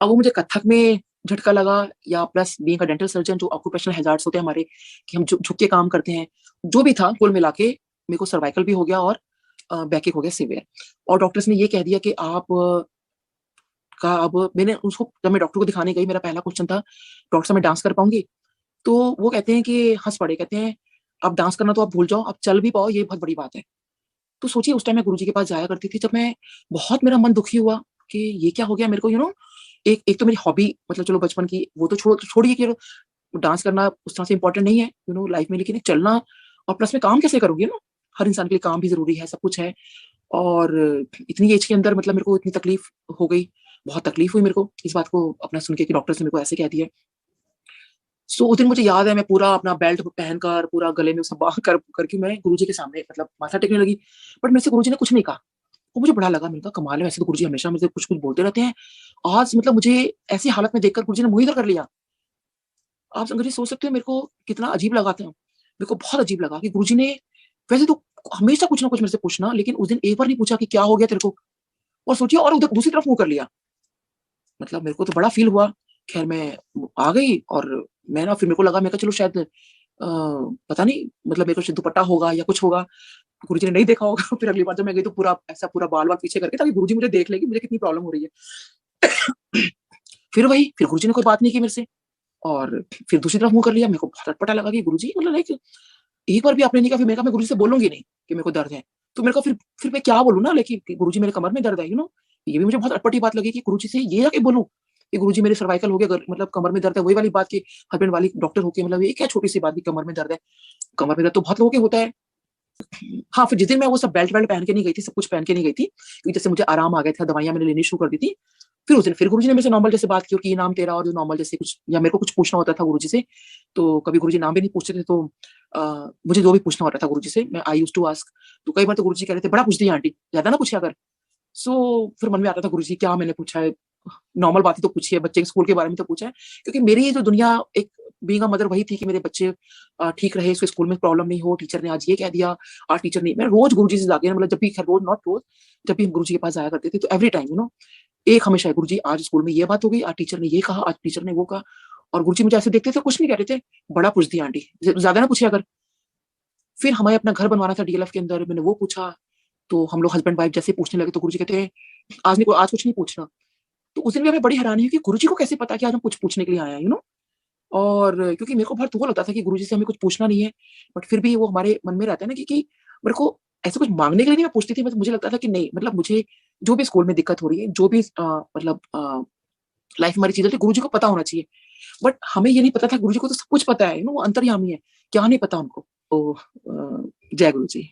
अब वो मुझे कथक में झटका लगा या plus being a dental surgeon जो ऑक्यूपेशनल हैज़ार्ड्स होते हैं हमारे कि हम झुक के काम करते हैं। जो भी था कुल मिला के मेरे को सर्वाइकल भी हो गया और बैकएक हो गया सीवियर। और डॉक्टर्स ने ये कह दिया कि आप का अब मैंने उसको जब मैं डॉक्टर को दिखाने गई मेरा पहला क्वेश्चन था, डॉक्टर साहब मैं डांस कर पाऊँगी? तो वो कहते हैं कि हँस पड़े, कहते हैं, "अब डांस करना तो आप भूल जाओ, अब चल भी पाओ ये बहुत बड़ी बात है।" तो सोचिए उस टाइम मैं गुरुजी के पास जाया करती थी जब मैं बहुत मेरा मन दुखी हुआ कि ये क्या हो गया मेरे को। एक एक तो मेरी हॉबी मतलब चलो बचपन की वो तो छोड़िए कि डांस करना उस तरह से इम्पोर्टेंट नहीं है लाइफ में, लेकिन एक चलना और प्लस में काम कैसे करूँगी। हर इंसान के लिए काम भी ज़रूरी है, सब कुछ है। और इतनी एज के अंदर मतलब मेरे को इतनी तकलीफ हो गई, बहुत तकलीफ हुई मेरे को इस बात को अपना सुन के कि डॉक्टर्स ने मेरे को ऐसे कह दिया। सो उस दिन मुझे याद है मैं पूरा अपना बेल्ट पहनकर, पूरा गले में सब बाँध कर करके मैं गुरुजी के सामने मतलब माथा टेकने लगी। बट मेरे से गुरुजी ने कुछ नहीं कहा। वो मुझे बड़ा लगा, मैंने कहा कमाल है, वैसे तो गुरुजी हमेशा मुझसे कुछ-कुछ बोलते रहते हैं। आज मतलब मुझे ऐसी हालत में देखकर गुरुजी ने मुँह ही इधर कर लिया। आप संगत जी सोच सकते हो मेरे को कितना अजीब लगा था। मेरे को बहुत अजीब लगा कि गुरुजी ने वैसे तो हमेशा कुछ ना कुछ मेरे से पूछना, लेकिन उस दिन एक बार नहीं पूछा कि क्या हो गया तेरे को? और सोचिए और उधर दूसरी तरफ मुँह कर लिया। मतलब मेरे को तो बड़ा फ़ील हुआ। ख़ैर मैं आ गई और मैं ना फिर मेरे को लगा मैं कहा चलो शायद पता नहीं मतलब मेरे को शायद दुपट्टा होगा या कुछ होगा। गुरुजी ने नहीं देखा होगा। फिर अगली बार जब मैं गई तो पूरा ऐसा पूरा बाल-वाल पीछे करके ताकि गुरुजी मुझे देख ले कि मुझे कितनी प्रॉब्लम हो रही है। फिर वही, फिर गुरुजी ने कोई बात नहीं की मेरे से और फिर दूसरी तरफ मुँह कर लिया। मेरे को बहुत अटपटा लगा कि गुरुजी मतलब लाइक एक बार भी आपने नहीं कहा, फिर मैंने कहा मैं गुरुजी से बोलूँगी नहीं कि मेरे को दर्द है। तो मेरे को फिर मैं क्या बोलूँ ना लाइक कि गुरुजी मेरे कमर में दर्द है, ये भी मुझे बहुत अटपटी बात लगी कि गुरुजी से ये जाके बोलूँ कि गुरुजी मेरे सर्वाइकल हो गया मतलब कमर में दर्द है, वही वाली बात कि हस्बैंड वाली डॉक्टर होके मतलब ये क्या छोटी-सी बात कि कमर में दर्द है। कमर में दर्द तो बहुत लोगों के होता है। हाँ, फिर जिस दिन मैं वो सब बेल्ट-वेल्ट पहन के नहीं गई थी, सब कुछ पहन के नहीं गई थी, क्योंकि जैसे मुझे आराम आ गया था, दवाइयाँ मैंने लेनी शुरू कर दी थी। फिर उस दिन फिर गुरुजी ने मेरे से नॉर्मल जैसे बात की और कि ये नाम तेरा और जो नॉर्मल जैसे कुछ या मेरे को कुछ पूछना होता था गुरुजी से, तो कभी गुरुजी नाम भी नहीं पूछते थे तो अ, मुझे जो भी पूछना होता था गुरुजी से मैं आई यूज्ड टू आस्क। तो कई बार तो गुरुजी कह रहे थे, "बड़ा पूछती है आंटी, ज़्यादा ना पूछा कर।" फिर मन में आता था गुरुजी क्या मैंने पूछा है? नॉर्मल बात ही तो पूछी है, बच्चे के स्कूल के बारे में तो पूछा है। क्योंकि मेरी ये जो दुनिया एक बीइंग अ मदर वही थी कि मेरे बच्चे ठीक रहे, उसके स्कूल में प्रॉब्लम नहीं हो, टीचर ने आज ये कह दिया, आज टीचर ने मैं रोज़ गुरुजी से जाके मतलब जब भी खैर रोज़ नॉट रोज़, जब भी हम गुरुजी के पास जाया करते थे तो एवरी टाइम एक हमेशा है गुरुजी आज स्कूल में ये बात हो गई, आज टीचर ने ये कहा, आज टीचर ने वो कहा और गुरुजी मुझे ऐसे देखते थे, कुछ नहीं कह रहे थे, बड़ा पूछती है आंटी, ज़्यादा ना पूछिया कर। फिर हमें अपना घर बनवाना था डीएलएफ के अंदर, मैंने वो पूछा, तो हम लोग हस्बैंड वाइफ जैसे पूछने लगे तो गुरुजी कहते हैं, आज कुछ नहीं पूछना।" तो उस दिन भी हमें बड़ी हैरानी हुई कि गुरुजी को कैसे पता कि आज हम कुछ पूछने के लिए आए हैं, और क्योंकि मेरे को बहुत वो लगता था कि गुरुजी से हमें कुछ पूछना नहीं है, बट फिर भी वो हमारे मन में रहता है ना कि मेरे को ऐसा कुछ माँगने के लिए नहीं मैं पूछती थी, बस मुझे लगता था कि नहीं मतलब मुझे जो भी स्कूल में दिक्कत हो रही है, जो भी मतलब लाइफ में हमारी चीज़ें थी, गुरुजी को पता होना चाहिए। बट हमें ये नहीं पता था गुरुजी को तो सब कुछ पता है, वो अंतर्यामी है, क्या नहीं पता उनको। तो जय गुरु जी।